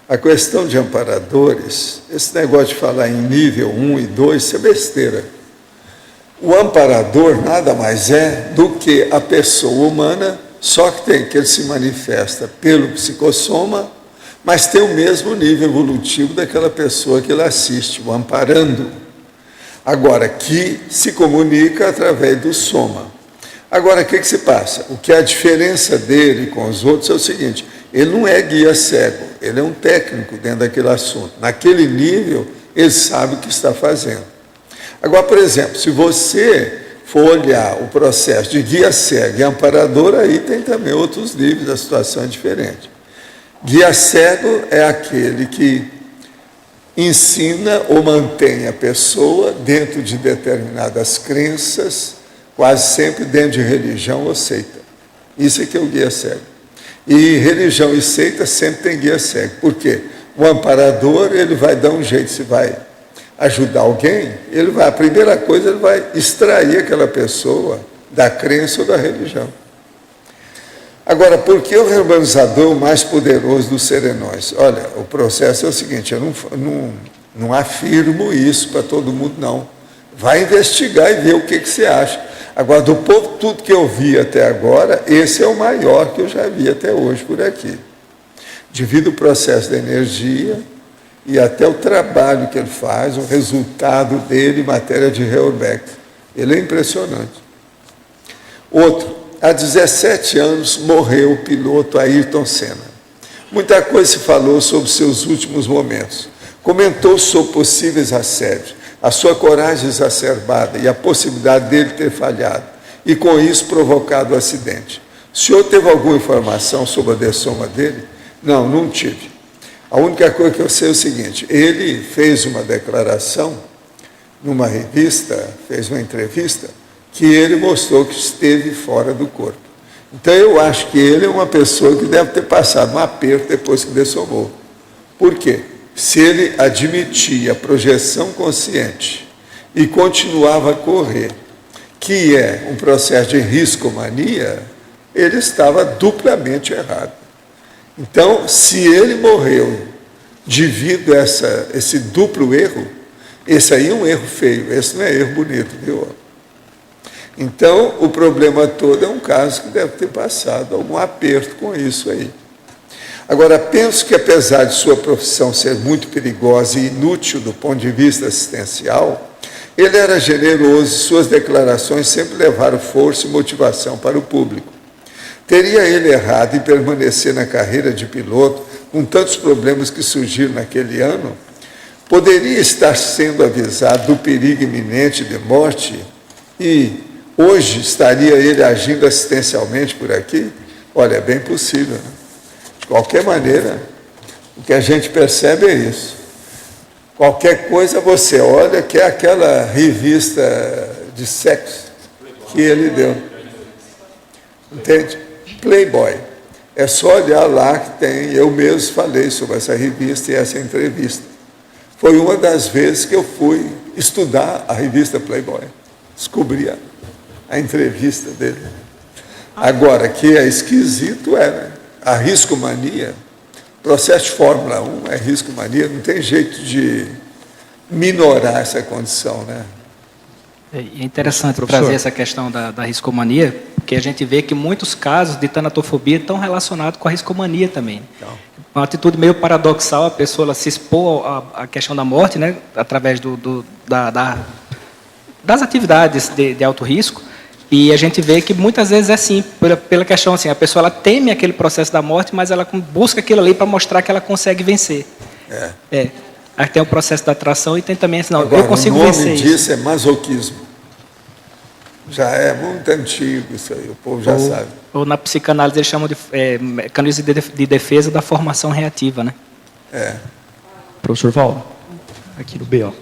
A questão de amparadores, esse negócio de falar em nível 1 e 2, isso é besteira. O amparador nada mais é do que a pessoa humana, só que ele se manifesta pelo psicossoma, mas tem o mesmo nível evolutivo daquela pessoa que ele assiste, o amparando. Agora, que se comunica através do soma. Agora, o que se passa? O que é a diferença dele com os outros é o seguinte, ele não é guia cego, ele é um técnico dentro daquele assunto. Naquele nível, ele sabe o que está fazendo. Agora, por exemplo, se você for olhar o processo de guia cego e amparador, aí tem também outros níveis, a situação é diferente. Guia cego é aquele que ensina ou mantém a pessoa dentro de determinadas crenças, quase sempre dentro de religião ou seita. Isso é que é o guia cego. E religião e seita sempre tem guia cego. Por quê? O amparador, ele vai dar um jeito, se vai ajudar alguém, a primeira coisa, ele vai extrair aquela pessoa da crença ou da religião. Agora, por que o reurbanizador é o mais poderoso dos serenões? Olha, o processo é o seguinte, eu não afirmo isso para todo mundo, não. Vai investigar e ver o que você acha. Agora, do povo, tudo que eu vi até agora, esse é o maior que eu já vi até hoje por aqui. Devido ao processo da energia e até o trabalho que ele faz, o resultado dele em matéria de Heurbeck. Ele é impressionante. Outro, há 17 anos morreu o piloto Ayrton Senna. Muita coisa se falou sobre seus últimos momentos. Comentou sobre possíveis assédios, a sua coragem exacerbada e a possibilidade dele ter falhado, e com isso provocado o acidente. O senhor teve alguma informação sobre a dessoma dele? Não, não tive. A única coisa que eu sei é o seguinte, ele fez uma declaração numa revista, fez uma entrevista, que ele mostrou que esteve fora do corpo. Então eu acho que ele é uma pessoa que deve ter passado um aperto depois que dessomou. Por quê? Se ele admitia a projeção consciente e continuava a correr, que é um processo de riscomania, ele estava duplamente errado. Então, se ele morreu devido a esse duplo erro, esse aí é um erro feio, esse não é erro bonito, viu? Então, o problema todo é um caso que deve ter passado algum aperto com isso aí. Agora, penso que apesar de sua profissão ser muito perigosa e inútil do ponto de vista assistencial, ele era generoso e suas declarações sempre levaram força e motivação para o público. Teria ele errado em permanecer na carreira de piloto, com tantos problemas que surgiram naquele ano? Poderia estar sendo avisado do perigo iminente de morte e hoje estaria ele agindo assistencialmente por aqui? Olha, é bem possível, né? De qualquer maneira, o que a gente percebe é isso. Qualquer coisa você olha, que é aquela revista de sexo que ele deu. Entende? Playboy. É só olhar lá que tem, eu mesmo falei sobre essa revista e essa entrevista. Foi uma das vezes que eu fui estudar a revista Playboy. Descobri a entrevista dele. Agora, que é esquisito, né? A riscomania, processo de Fórmula 1 é riscomania, não tem jeito de minorar essa condição, né? É interessante trazer essa questão da riscomania, porque a gente vê que muitos casos de tanatofobia estão relacionados com a riscomania também. Então, uma atitude meio paradoxal, a pessoa ela se expor à questão da morte, né, através das atividades de alto risco, e a gente vê que muitas vezes é assim, pela questão assim, a pessoa ela teme aquele processo da morte, mas ela busca aquilo ali para mostrar que ela consegue vencer. Aí tem o processo da atração e tem também assim, não, agora, eu consigo vencer. O nome disso é masoquismo. Já é muito antigo isso aí, o povo já sabe. Ou na psicanálise eles chamam de mecanismo de defesa da formação reativa, né? Professor Valdo, aqui no BO.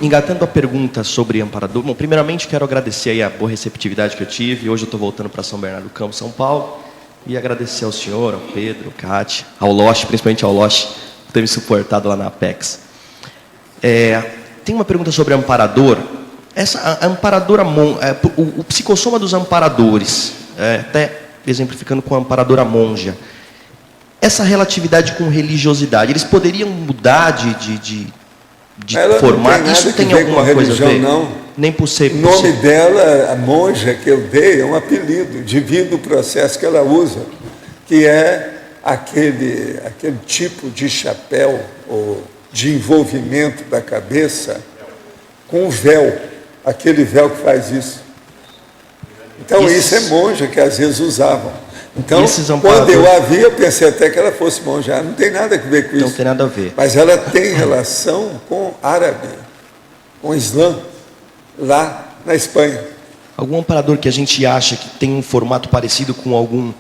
Engatando a pergunta sobre amparador, bom, primeiramente quero agradecer aí a boa receptividade que eu tive. Hoje eu estou voltando para São Bernardo do Campo, São Paulo, e agradecer ao senhor, ao Pedro, ao Cátia, ao Loche, principalmente ao Loche, por ter me suportado lá na Apex. Tem uma pergunta sobre amparador. Essa amparadora, o psicossoma dos amparadores, até exemplificando com a amparadora monja, essa relatividade com religiosidade, eles poderiam mudar de formato? Isso tem alguma coisa a ver? Não. Nem por ser... O nome dela, a monja que eu dei, é um apelido, devido ao processo que ela usa, que é aquele tipo de chapéu, ou de envolvimento da cabeça, com o véu, aquele véu que faz isso. Então, isso é monja que às vezes usavam. Então, quando eu a vi, eu pensei até que ela fosse monja. Não tem nada a ver com isso. Não tem nada a ver. Mas ela tem relação com árabe, com Islã, lá na Espanha. Algum amparador que a gente acha que tem um formato parecido com algum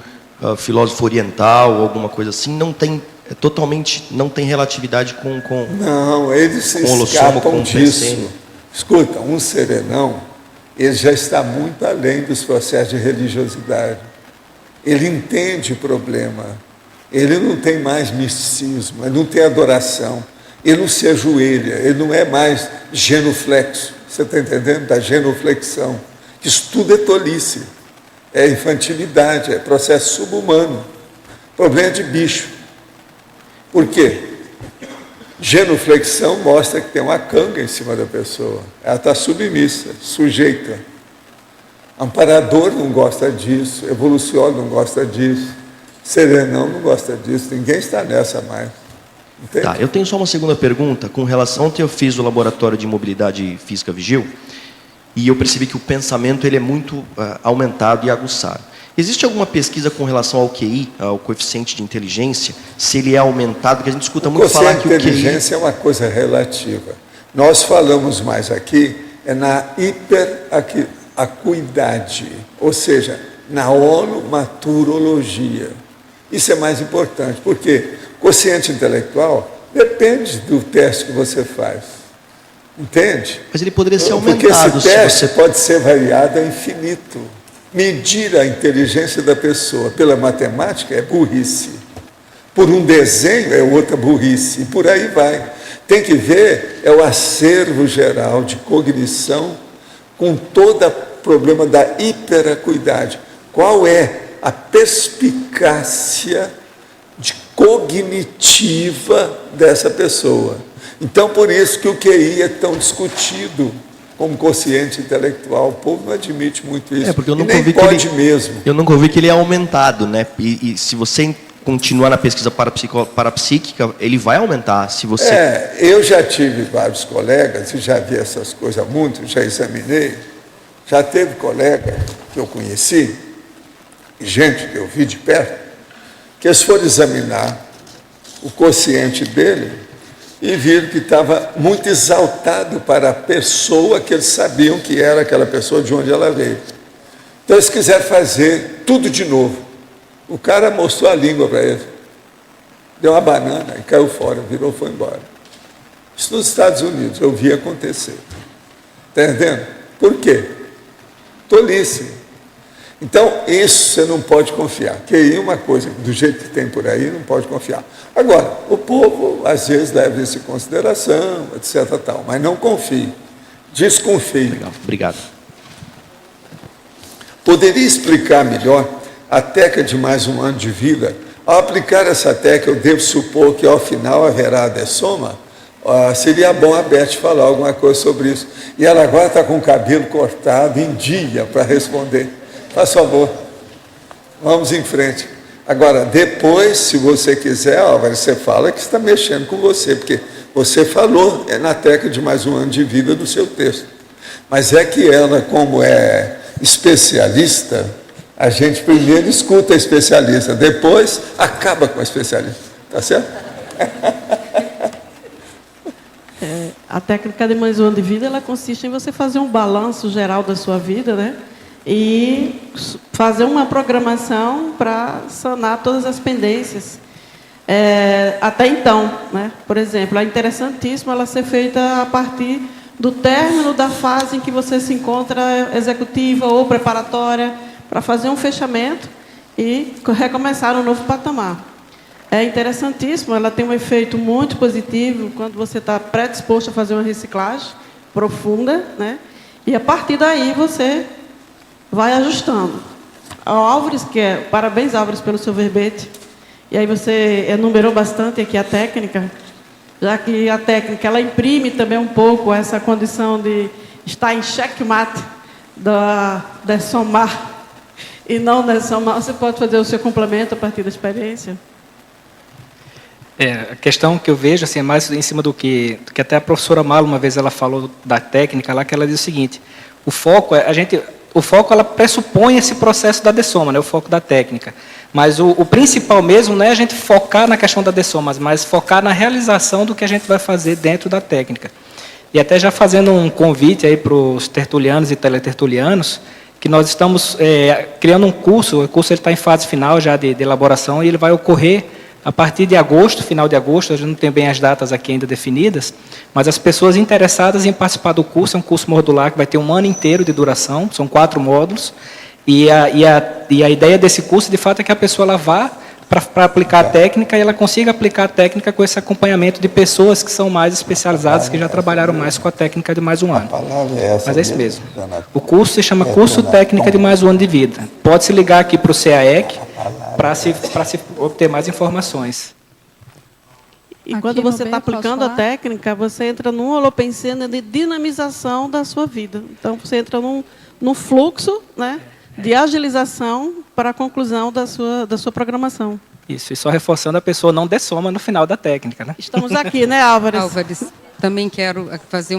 filósofo oriental, alguma coisa assim, não tem totalmente, não tem relatividade com não, eles se escapam disso. Escuta, um serenão, ele já está muito além dos processos de religiosidade. Ele entende o problema. Ele não tem mais misticismo, ele não tem adoração. Ele não se ajoelha, ele não é mais genuflexo. Você está entendendo? Da genuflexão. Isso tudo é tolice, é infantilidade, é processo subhumano. Problema de bicho. Por quê? Genuflexão mostra que tem uma canga em cima da pessoa. Ela está submissa, sujeita. Amparador não gosta disso, evoluciólogo não gosta disso, serenão não gosta disso, ninguém está nessa mais. Entende? Tá, eu tenho só uma segunda pergunta com relação ao que eu fiz o laboratório de mobilidade física Vigil, e eu percebi que o pensamento ele é muito aumentado e aguçado. Existe alguma pesquisa com relação ao QI, ao coeficiente de inteligência, se ele é aumentado? Porque a gente escuta muito falar que o QI... inteligência é uma coisa relativa. Nós falamos mais aqui, é na hiperacuidade, ou seja, na onomaturologia. Isso é mais importante, porque quociente intelectual depende do teste que você faz. Entende? Mas ele poderia ser aumentado. Porque esse teste pode ser variado a infinito. Medir a inteligência da pessoa pela matemática é burrice. Por um desenho é outra burrice. E por aí vai. Tem que ver, é o acervo geral de cognição com todo o problema da hiperacuidade. Qual é a perspicácia cognitiva dessa pessoa? Então, por isso que o QI é tão discutido como quociente intelectual. O povo não admite muito isso. Porque eu nunca e nem ouvi pode mesmo. Eu nunca ouvi que ele é aumentado, né? E se você continuar na pesquisa parapsíquica, ele vai aumentar. Se você... eu já tive vários colegas e já vi essas coisas muito, já examinei. Já teve colega que eu conheci, gente que eu vi de perto, que eles foram examinar o quociente dele e viram que estava muito exaltado para a pessoa que eles sabiam que era aquela pessoa, de onde ela veio. Então eles quiseram fazer tudo de novo. O cara mostrou a língua para ele, deu uma banana e caiu fora, virou e foi embora. Isso nos Estados Unidos, eu vi acontecer. Está entendendo? Por quê? Tolice. Então, isso você não pode confiar. QI é uma coisa, do jeito que tem por aí, não pode confiar. Agora, o povo, às vezes, leva isso em consideração, etc. Tal, mas não confie. Desconfie. Legal, obrigado. Poderia explicar melhor a técnica de mais um ano de vida? Ao aplicar essa técnica, eu devo supor que, ao final, haverá a dessoma? Seria bom a Beth falar alguma coisa sobre isso. E ela agora está com o cabelo cortado em dia para responder. Faz favor, vamos em frente. Agora, depois, se você quiser, você fala que está mexendo com você, porque você falou na técnica de mais um ano de vida do seu texto. Mas é que ela, como é especialista, a gente primeiro escuta a especialista, depois acaba com a especialista. Tá certo? A técnica de mais um ano de vida, ela consiste em você fazer um balanço geral da sua vida, né? E fazer uma programação para sanar todas as pendências. Até então, né? Por exemplo, é interessantíssimo ela ser feita a partir do término da fase em que você se encontra executiva ou preparatória, para fazer um fechamento e recomeçar um novo patamar. É interessantíssimo, ela tem um efeito muito positivo quando você está predisposto a fazer uma reciclagem profunda, né? E a partir daí você vai ajustando. Álvares, parabéns, Álvares, pelo seu verbete. E aí você enumerou bastante aqui a técnica, já que a técnica ela imprime também um pouco essa condição de estar em checkmate da somar e não da somar. Você pode fazer o seu complemento a partir da experiência? A questão que eu vejo assim, é mais em cima do que até a professora Malo, uma vez ela falou da técnica lá, que ela diz o seguinte: o foco ela pressupõe esse processo da dessoma, né, o foco da técnica. Mas o principal mesmo não é a gente focar na questão da dessoma, mas focar na realização do que a gente vai fazer dentro da técnica. E até já fazendo um convite aí para os tertulianos e teletertulianos, que nós estamos criando um curso. O curso está em fase final já de elaboração e ele vai ocorrer a partir de agosto, final de agosto. A gente não tem bem as datas aqui ainda definidas, mas as pessoas interessadas em participar do curso, é um curso modular que vai ter um ano inteiro de duração, são 4 módulos, e a ideia desse curso, de fato, é que a pessoa ela vá para aplicar a técnica, e ela consiga aplicar a técnica com esse acompanhamento de pessoas que são mais especializadas, que já trabalharam mais com a técnica de mais um ano. Mas é isso mesmo. O curso se chama Curso Técnica de Mais um Ano de Vida. Pode se ligar aqui para o CAEC para se obter mais informações. E quando você está aplicando a técnica, você entra num holopensene de dinamização da sua vida. Então, você entra num fluxo, né, de agilização para a conclusão da sua programação. Isso, e só reforçando, a pessoa não dessoma no final da técnica, né? Estamos aqui, né, Álvares? Álvares, também quero fazer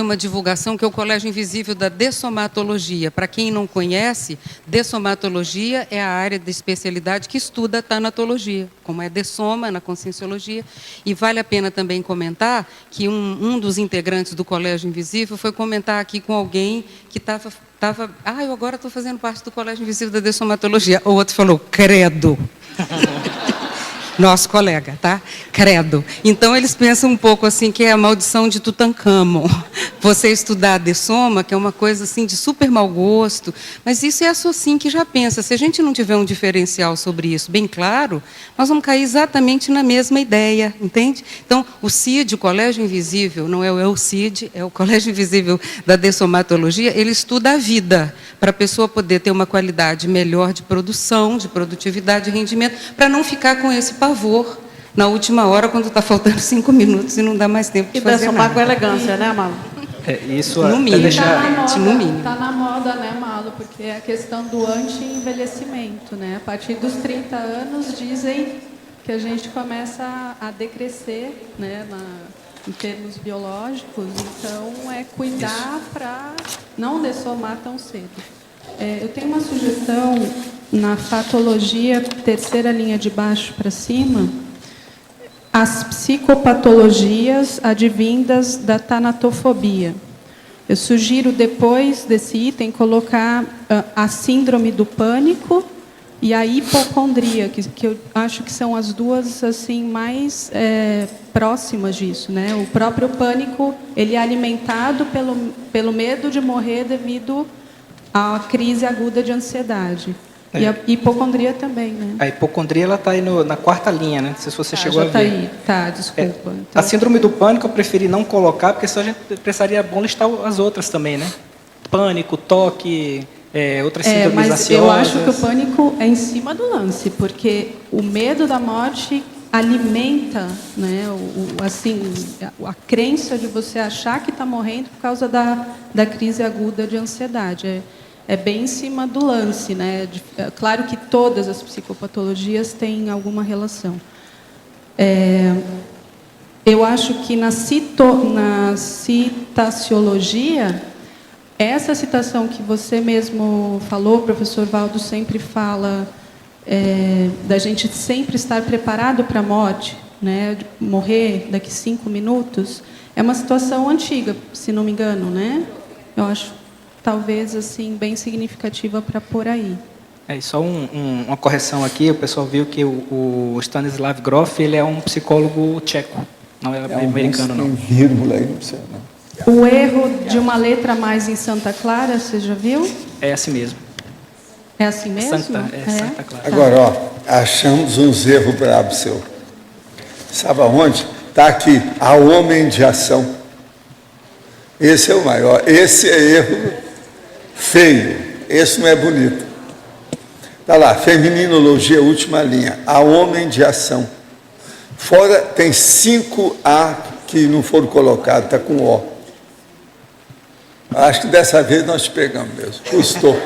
uma divulgação, que é o Colégio Invisível da Dessomatologia. Para quem não conhece, dessomatologia é a área de especialidade que estuda a tanatologia, como é dessoma na conscienciologia. E vale a pena também comentar que um dos integrantes do Colégio Invisível foi comentar aqui com alguém que estava eu agora estou fazendo parte do Colégio Invisível da Dessomatologia. O outro falou, credo. Nosso colega, tá? Credo. Então, eles pensam um pouco assim, que é a maldição de Tutancâmon. Você estudar a dessoma, que é uma coisa assim de super mau gosto, mas isso é a Socin que já pensa. Se a gente não tiver um diferencial sobre isso bem claro, nós vamos cair exatamente na mesma ideia, entende? Então, o CID, o Colégio Invisível, não é o CID, é o Colégio Invisível da Dessomatologia, ele estuda a vida, para a pessoa poder ter uma qualidade melhor de produção, de produtividade e rendimento, para não ficar com esse pavor na última hora, quando está faltando 5 minutos e não dá mais tempo de fazer nada. E com elegância, né, Malu? Isso no mínimo. Está na moda, né, Malu? Porque é a questão do anti-envelhecimento, né? A partir dos 30 anos, dizem que a gente começa a decrescer, né, em termos biológicos. Então, é cuidar para não dessomar tão cedo. Eu tenho uma sugestão na fatologia, terceira linha de baixo para cima, as psicopatologias advindas da tanatofobia. Eu sugiro, depois desse item, colocar a síndrome do pânico e a hipocondria, que eu acho que são as duas assim mais próximas disso, né? O próprio pânico, ele é alimentado pelo medo de morrer devido à crise aguda de ansiedade. E a hipocondria também, né? A hipocondria, ela está aí na quarta linha, né? Não sei se você chegou a ver. Já está aí. Tá, desculpa. Então, a síndrome do pânico eu preferi não colocar, porque só a gente precisaria bom listar as outras também, né? Pânico, toque, outras síndromes mas ansiosas. Eu acho que o pânico é em cima do lance, porque o medo da morte alimenta, né, a crença de você achar que está morrendo por causa da crise aguda de ansiedade. É bem em cima do lance, né? Claro que todas as psicopatologias têm alguma relação. Eu acho que na citaciologia, essa citação que você mesmo falou, o professor Valdo sempre fala, da gente sempre estar preparado para a morte, né? Morrer daqui 5 minutos, é uma situação antiga, se não me engano, né? Eu acho talvez assim bem significativa para por aí. Só uma correção aqui, o pessoal viu que o Stanislav Grof, ele é um psicólogo tcheco, não é americano, não. Vírgula aí, não precisa, não. O erro de uma letra a mais em Santa Clara, você já viu? É assim mesmo. É assim mesmo? Santa Clara. Agora, achamos uns erros bravos seu. Sabe aonde? Está aqui, a homem de ação. Esse é o maior. Esse é erro feio. Esse não é bonito. Está lá, feminologia, última linha. A homem de ação. Fora tem 5 A que não foram colocados, está com O. Acho que dessa vez nós pegamos mesmo. Custou.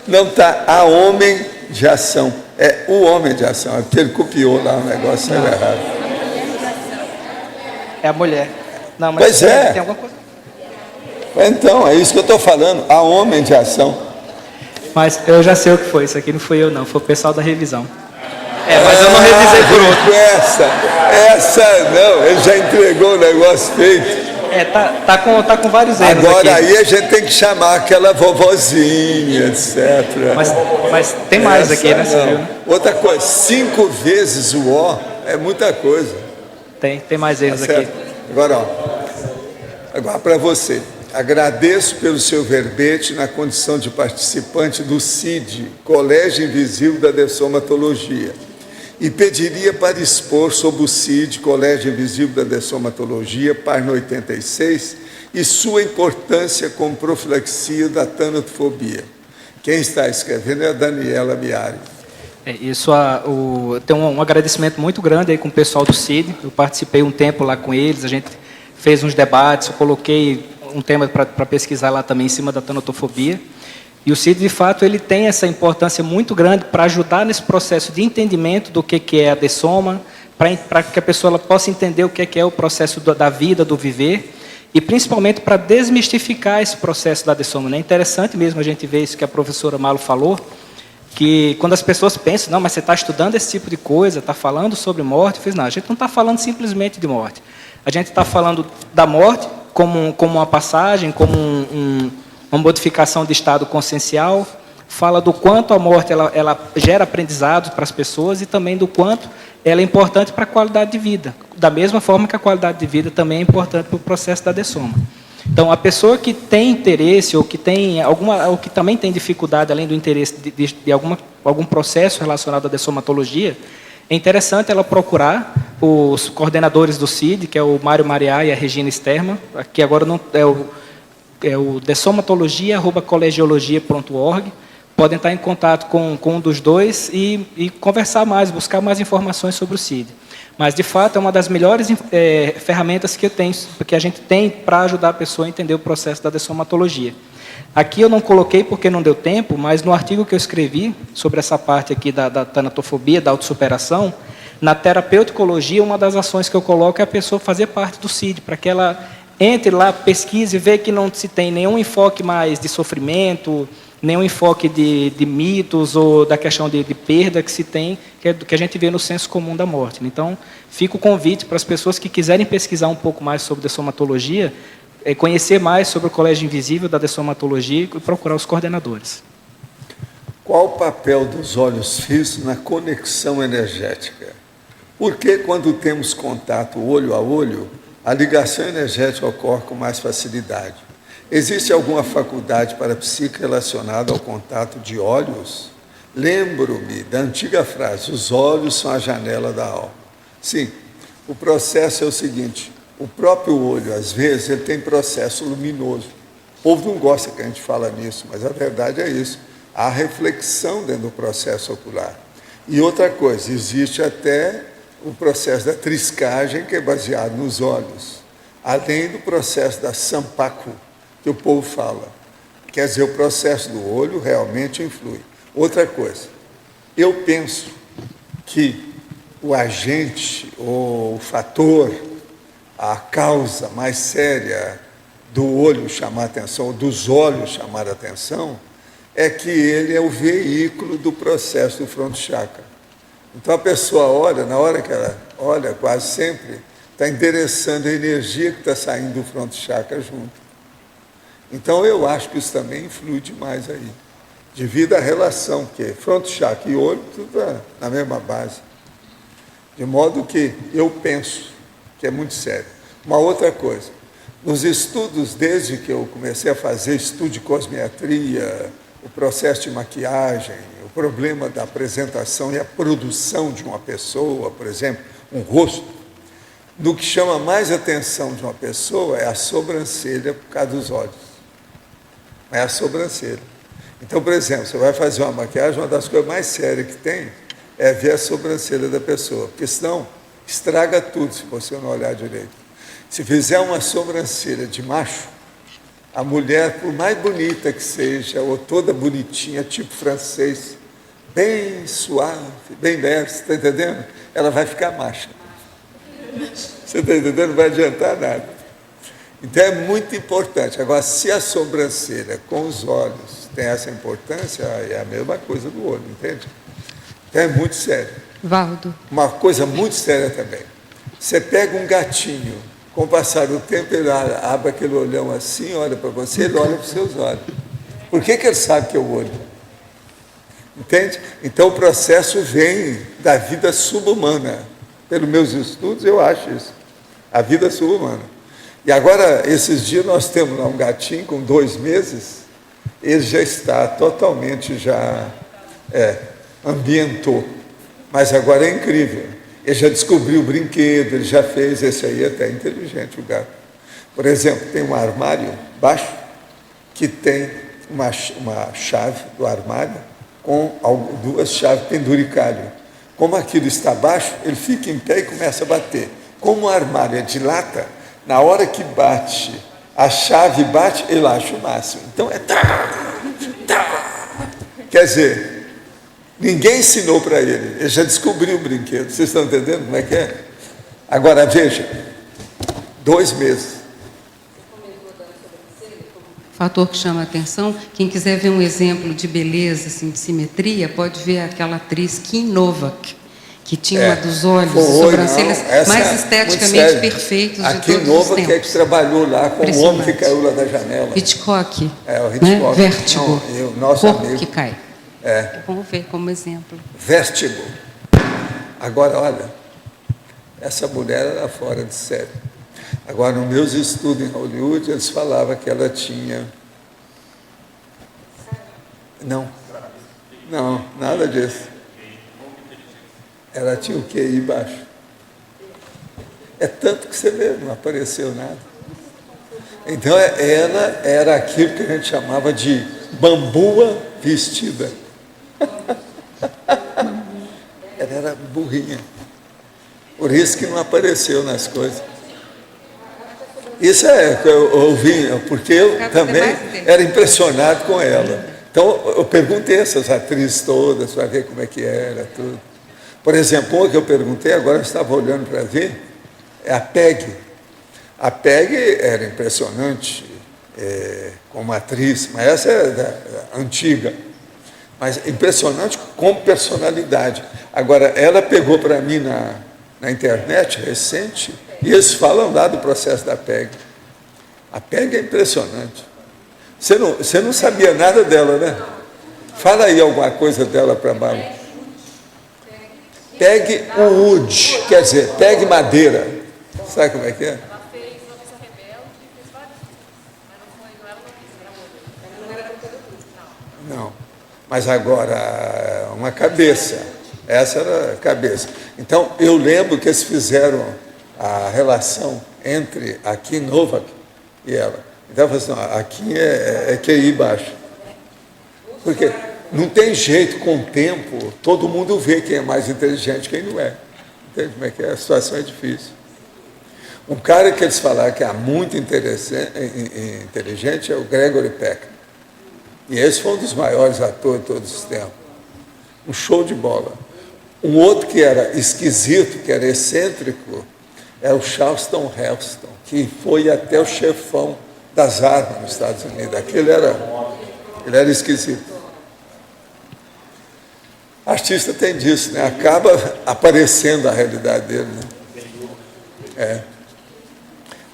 Não está a homem de ação. É o homem de ação. É porque ele copiou lá o negócio, saiu errado. É a mulher. Não, mas pois tem alguma coisa. Então, é isso que eu estou falando. A homem de ação. Mas eu já sei o que foi. Isso aqui não fui eu, não. Foi o pessoal da revisão. Mas eu não revisei por outro. Essa não. Ele já entregou o negócio feito. Tá com vários erros. Agora aqui. Aí a gente tem que chamar aquela vovozinha, etc. Mas tem mais aqui, né? Viu? Outra coisa, 5 vezes o O é muita coisa. Tem mais erros aqui. Agora para você. agradeço pelo seu verbete na condição de participante do CID, Colégio Invisível da Dessomatologia, e pediria para expor sobre o CID, Colégio Invisível da Dessomatologia, página 86, e sua importância como profilaxia da tanatofobia. Quem está escrevendo é a Daniela Biari. Tem um agradecimento muito grande aí com o pessoal do CID. Eu participei um tempo lá com eles, a gente fez uns debates, eu coloquei um tema para pesquisar lá também em cima da tanatofobia. E o CID, de fato, ele tem essa importância muito grande para ajudar nesse processo de entendimento do que é a dessoma, para que a pessoa ela possa entender o que é o processo da vida, do viver, e principalmente para desmistificar esse processo da dessoma. É interessante mesmo a gente ver isso que a professora Malo falou, que quando as pessoas pensam, não, mas você está estudando esse tipo de coisa, está falando sobre morte, eu fiz, não, a gente não está falando simplesmente de morte. A gente está falando da morte como uma passagem, como uma modificação de estado consciencial, fala do quanto a morte ela gera aprendizado para as pessoas e também do quanto ela é importante para a qualidade de vida, da mesma forma que a qualidade de vida também é importante para o processo da dessoma. Então, a pessoa que tem interesse ou que tem ou que também tem dificuldade, além do interesse de algum processo relacionado à dessomatologia, é interessante ela procurar os coordenadores do CID, que é o Mário Mariá e a Regina Sterman, que agora não é o dessomatologia@colegiologia.org. Podem estar em contato com um dos dois e conversar mais, buscar mais informações sobre o CID. Mas, de fato, é uma das melhores ferramentas que a gente tem para ajudar a pessoa a entender o processo da dessomatologia. Aqui eu não coloquei porque não deu tempo, mas no artigo que eu escrevi sobre essa parte aqui da tanatofobia, da autossuperação, na terapeuticologia, uma das ações que eu coloco é a pessoa fazer parte do CID, para que ela entre lá, pesquise e veja que não se tem nenhum enfoque mais de sofrimento, nenhum enfoque de mitos ou da questão de perda que se tem, que a gente vê no senso comum da morte. Então, fica o convite para as pessoas que quiserem pesquisar um pouco mais sobre dessomatologia, conhecer mais sobre o Colégio Invisível da Dessomatologia e procurar os coordenadores. Qual o papel dos olhos físicos na conexão energética? Por que, quando temos contato olho a olho, a ligação energética ocorre com mais facilidade? Existe alguma faculdade para a psique relacionada ao contato de olhos? Lembro-me da antiga frase, os olhos são a janela da alma. Sim, o processo é o seguinte, o próprio olho, às vezes, ele tem processo luminoso. O povo não gosta que a gente fala nisso, mas a verdade é isso. Há reflexão dentro do processo ocular. E outra coisa, existe até o processo da triscagem, que é baseado nos olhos, além do processo da sampaku, que o povo fala. Quer dizer, o processo do olho realmente influi. Outra coisa, eu penso que o agente, ou o fator, a causa mais séria do olho chamar a atenção, ou dos olhos chamar a atenção, é que ele é o veículo do processo do fronto chakra. Então a pessoa olha, na hora que ela olha, quase sempre, está endereçando a energia que está saindo do fronto chakra junto. Então eu acho que isso também influi demais aí, devido à relação, porque fronto chakra e olho, tudo na mesma base. De modo que eu penso que é muito sério. Uma outra coisa, nos estudos, desde que eu comecei a fazer estudo de cosmetria, o processo de maquiagem, o problema da apresentação e a produção de uma pessoa, por exemplo, um rosto, do que chama mais atenção de uma pessoa é a sobrancelha por causa dos olhos. É a sobrancelha. Então, por exemplo, você vai fazer uma maquiagem, uma das coisas mais sérias que tem é ver a sobrancelha da pessoa, porque senão estraga tudo se você não olhar direito. Se fizer uma sobrancelha de macho, a mulher, por mais bonita que seja, ou toda bonitinha, tipo francês, bem suave, bem leve, você está entendendo? Ela vai ficar macha. Você está entendendo? Não vai adiantar nada. Então é muito importante. Agora, se a sobrancelha com os olhos tem essa importância, é a mesma coisa do olho, entende? Então é muito sério. Valdo. Uma coisa muito séria também. Você pega um gatinho, com o passar do tempo, ele abre aquele olhão assim, olha para você, ele olha para os seus olhos. Por que ele sabe que é o olho? Entende? Então o processo vem da vida subhumana. Pelos meus estudos, eu acho isso. A vida subhumana. E agora, esses dias, nós temos lá um gatinho com 2 meses, ele já está totalmente, ambientou. Mas agora é incrível. Ele já descobriu o brinquedo, ele já fez, esse aí é até inteligente, o gato. Por exemplo, tem um armário baixo, que tem uma chave do armário com 2 chaves penduricalho. Como aquilo está baixo, ele fica em pé e começa a bater. Como o armário é de lata, na hora que bate, a chave bate, ele acha o máximo. Então é Quer dizer, ninguém ensinou para ele, ele já descobriu o brinquedo. Vocês estão entendendo como é que é? Agora veja, 2 meses. Fator que chama a atenção, quem quiser ver um exemplo de beleza, assim, de simetria, pode ver aquela atriz Kim Novak, que tinha uma dos olhos, sobrancelhas mais esteticamente perfeitos de todos os tempos. A Kim Novak é que trabalhou lá com o homem que caiu lá da janela. Hitchcock. O Hitchcock. Né? Vértigo. Não, o nosso corpo amigo que cai. Vamos ver como exemplo. Vértigo. Agora, olha, essa mulher era fora de série. Agora, nos meus estudos em Hollywood, eles falavam que ela tinha... Não, nada disso. Ela tinha o QI baixo. É tanto que você vê, não apareceu nada. Então, ela era aquilo que a gente chamava de bambua vestida. Ela era burrinha. Por isso que não apareceu nas coisas. Isso eu ouvi, porque eu também era impressionado com ela. Então, eu perguntei essas atrizes todas para ver como é que era, tudo. Por exemplo, uma que eu perguntei, agora eu estava olhando para ver, é a Peg. A Peg era impressionante como atriz, mas essa é antiga. Mas impressionante como personalidade. Agora, ela pegou para mim na internet, recente, e eles falam lá do processo da PEG. A PEG é impressionante. Você não sabia nada dela, né? Fala aí alguma coisa dela para Malu. PEG wood, quer dizer, PEG madeira. Sabe como é que é? Não. Mas agora, uma cabeça. Essa era a cabeça. Então, eu lembro que eles fizeram a relação entre a Kim Novak e ela. Então, eu falei assim, a Kim é QI baixo. Porque não tem jeito, com o tempo, todo mundo vê quem é mais inteligente e quem não é. Entende como é que é? A situação é difícil. Um cara que eles falaram que é muito inteligente é o Gregory Peck. E esse foi um dos maiores atores de todos os tempos. Um show de bola. Um outro que era esquisito, que era excêntrico, é o Charleston Heston, que foi até o chefão das armas nos Estados Unidos. Aquele ele era esquisito. Artista tem disso, né? Acaba aparecendo a realidade dele, né?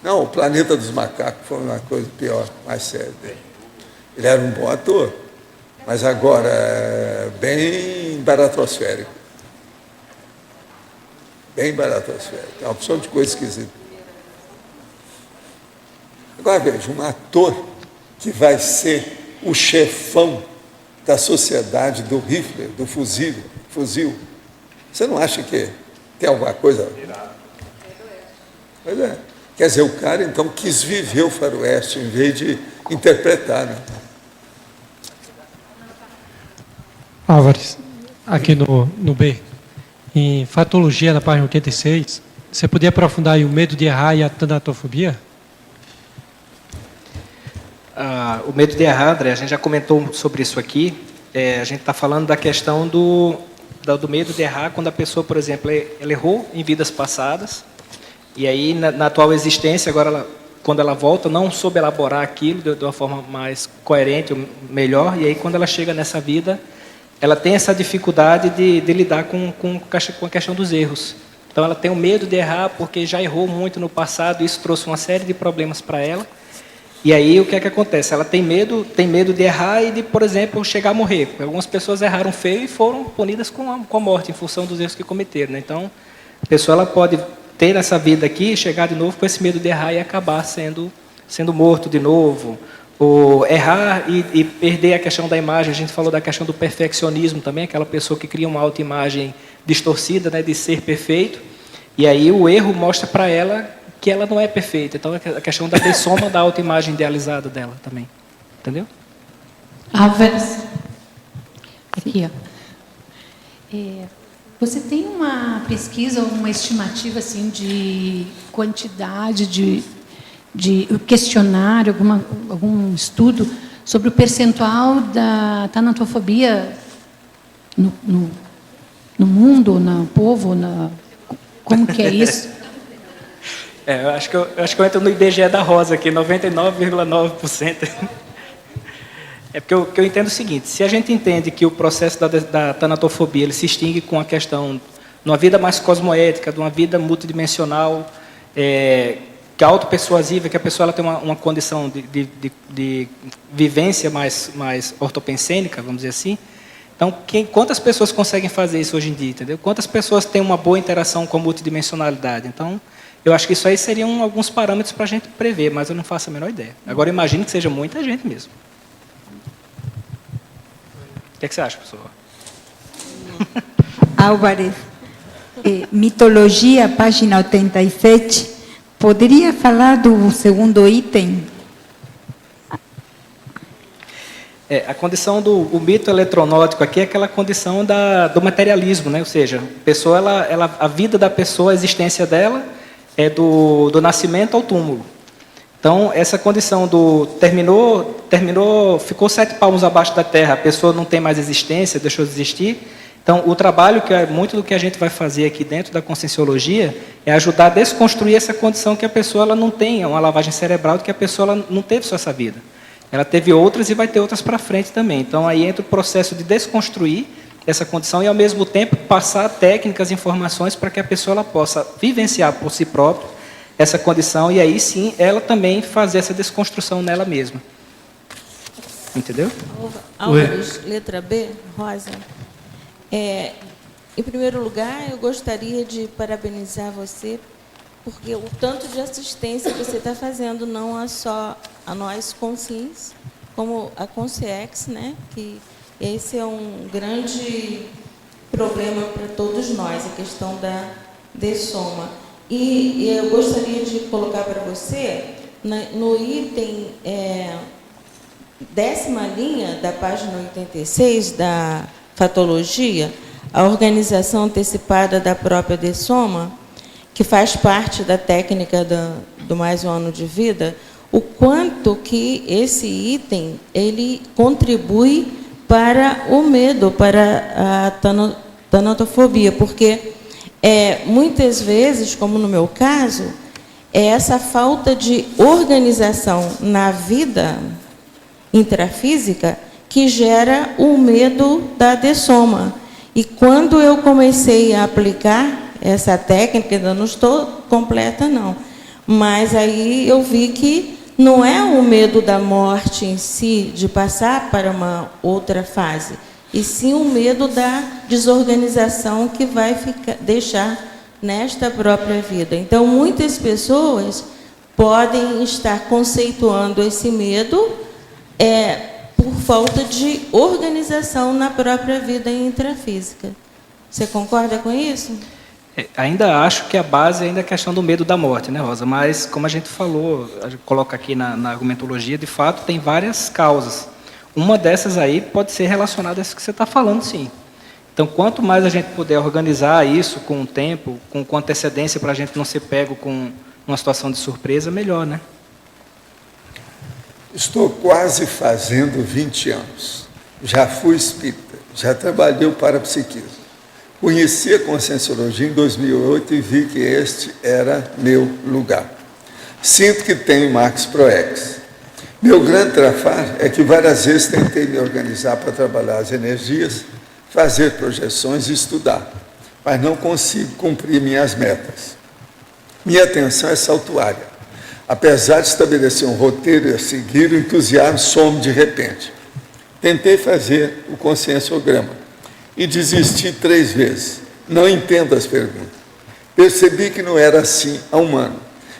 Não, o Planeta dos Macacos foi uma coisa pior, mais séria dele. Ele era um bom ator, mas agora bem baratosférico. Bem baratosférico. É uma opção de coisa esquisita. Agora veja, um ator que vai ser o chefão da sociedade do rifle, do fuzil. Você não acha que tem alguma coisa? Pois é. Quer dizer, o cara então quis viver o faroeste em vez de interpretar, né? Álvares, aqui no B, em Fatologia, na página 86, você podia aprofundar aí o medo de errar e a tanatofobia? O medo de errar, André, a gente já comentou sobre isso aqui. A gente está falando da questão do medo de errar quando a pessoa, por exemplo, ela errou em vidas passadas, e aí na atual existência, agora quando ela volta, não soube elaborar aquilo de uma forma mais coerente, melhor, e aí quando ela chega nessa vida, ela tem essa dificuldade de lidar com a questão dos erros. Então, ela tem o medo de errar porque já errou muito no passado, e isso trouxe uma série de problemas para ela. E aí, o que é que acontece? Ela tem medo de errar e de, por exemplo, chegar a morrer. Algumas pessoas erraram feio e foram punidas com a morte, em função dos erros que cometeram, né? Então, a pessoa ela pode ter essa vida aqui, chegar de novo com esse medo de errar e acabar sendo morto de novo, ou errar e perder a questão da imagem. A gente falou da questão do perfeccionismo também, aquela pessoa que cria uma autoimagem distorcida, né, de ser perfeito, e aí o erro mostra para ela que ela não é perfeita. Então, a questão da dessoma da autoimagem idealizada dela também. Entendeu? Álvares. Aqui, ó. Você tem uma pesquisa ou uma estimativa assim de quantidade de questionário, algum estudo sobre o percentual da tanatofobia no mundo, no povo, como que é isso? Eu acho que eu entro no IBGE da Rosa aqui, 99,9%. É porque eu entendo o seguinte: se a gente entende que o processo da tanatofobia ele se extingue com a questão de uma vida mais cosmoética, de uma vida multidimensional, que é autopersuasiva, que a pessoa ela tem uma condição de vivência mais ortopensênica, vamos dizer assim. Então, quantas pessoas conseguem fazer isso hoje em dia, entendeu? Quantas pessoas têm uma boa interação com a multidimensionalidade? Então, eu acho que isso aí seriam alguns parâmetros para a gente prever, mas eu não faço a menor ideia. Agora, imagine que seja muita gente mesmo. O que você acha, professor? Álvares, mitologia, página 87, poderia falar do segundo item? A condição do mito eletronótico aqui é aquela condição do materialismo, né? Ou seja, a vida da pessoa, a existência dela é do nascimento ao túmulo. Então, essa condição terminou, ficou 7 palmos abaixo da terra, a pessoa não tem mais existência, deixou de existir. Então, o trabalho, que é muito do que a gente vai fazer aqui dentro da conscienciologia, é ajudar a desconstruir essa condição que a pessoa ela não tem, uma lavagem cerebral de que a pessoa ela não teve só essa vida. Ela teve outras e vai ter outras para frente também. Então, aí entra o processo de desconstruir essa condição e, ao mesmo tempo, passar técnicas, informações para que a pessoa ela possa vivenciar por si própria essa condição e, aí sim, ela também fazer essa desconstrução nela mesma. Entendeu? Álvares, letra B, Rosa. Em primeiro lugar, eu gostaria de parabenizar você, porque o tanto de assistência que você está fazendo, não é só a nós conscientes, como a Consciex, né? Que esse é um grande problema para todos nós, a questão da dessoma. E eu gostaria de colocar para você, no item 10ª linha da página 86 da fatologia, a organização antecipada da própria dessoma, que faz parte da técnica do mais um ano de vida, o quanto que esse item ele contribui para o medo, para a tanatofobia, porque muitas vezes, como no meu caso, é essa falta de organização na vida intrafísica que gera o medo da dessoma. E quando eu comecei a aplicar essa técnica, ainda não estou completa, não, mas aí eu vi que não é o medo da morte em si, de passar para uma outra fase, e sim o medo da desorganização que vai deixar nesta própria vida. Então, muitas pessoas podem estar conceituando esse medo por falta de organização na própria vida intrafísica. Você concorda com isso? Ainda acho que a base ainda é a questão do medo da morte, né, Rosa? Mas, como a gente falou, a gente coloca aqui na argumentologia, de fato, tem várias causas. Uma dessas aí pode ser relacionada a isso que você está falando, sim. Então, quanto mais a gente puder organizar isso com o tempo, com antecedência, para a gente não ser pego com uma situação de surpresa, melhor, né? Estou quase fazendo 20 anos. Já fui espírita, já trabalhei o parapsiquismo. Conheci a Conscienciologia em 2008 e vi que este era meu lugar. Sinto que tenho Max Proex. Meu grande trafar é que várias vezes tentei me organizar para trabalhar as energias, fazer projeções e estudar, mas não consigo cumprir minhas metas. Minha atenção é saltuária. Apesar de estabelecer um roteiro a seguir, o entusiasmo some de repente. Tentei fazer o conscienciograma e desisti 3 vezes. Não entendo as perguntas. Percebi que não era assim há um ano.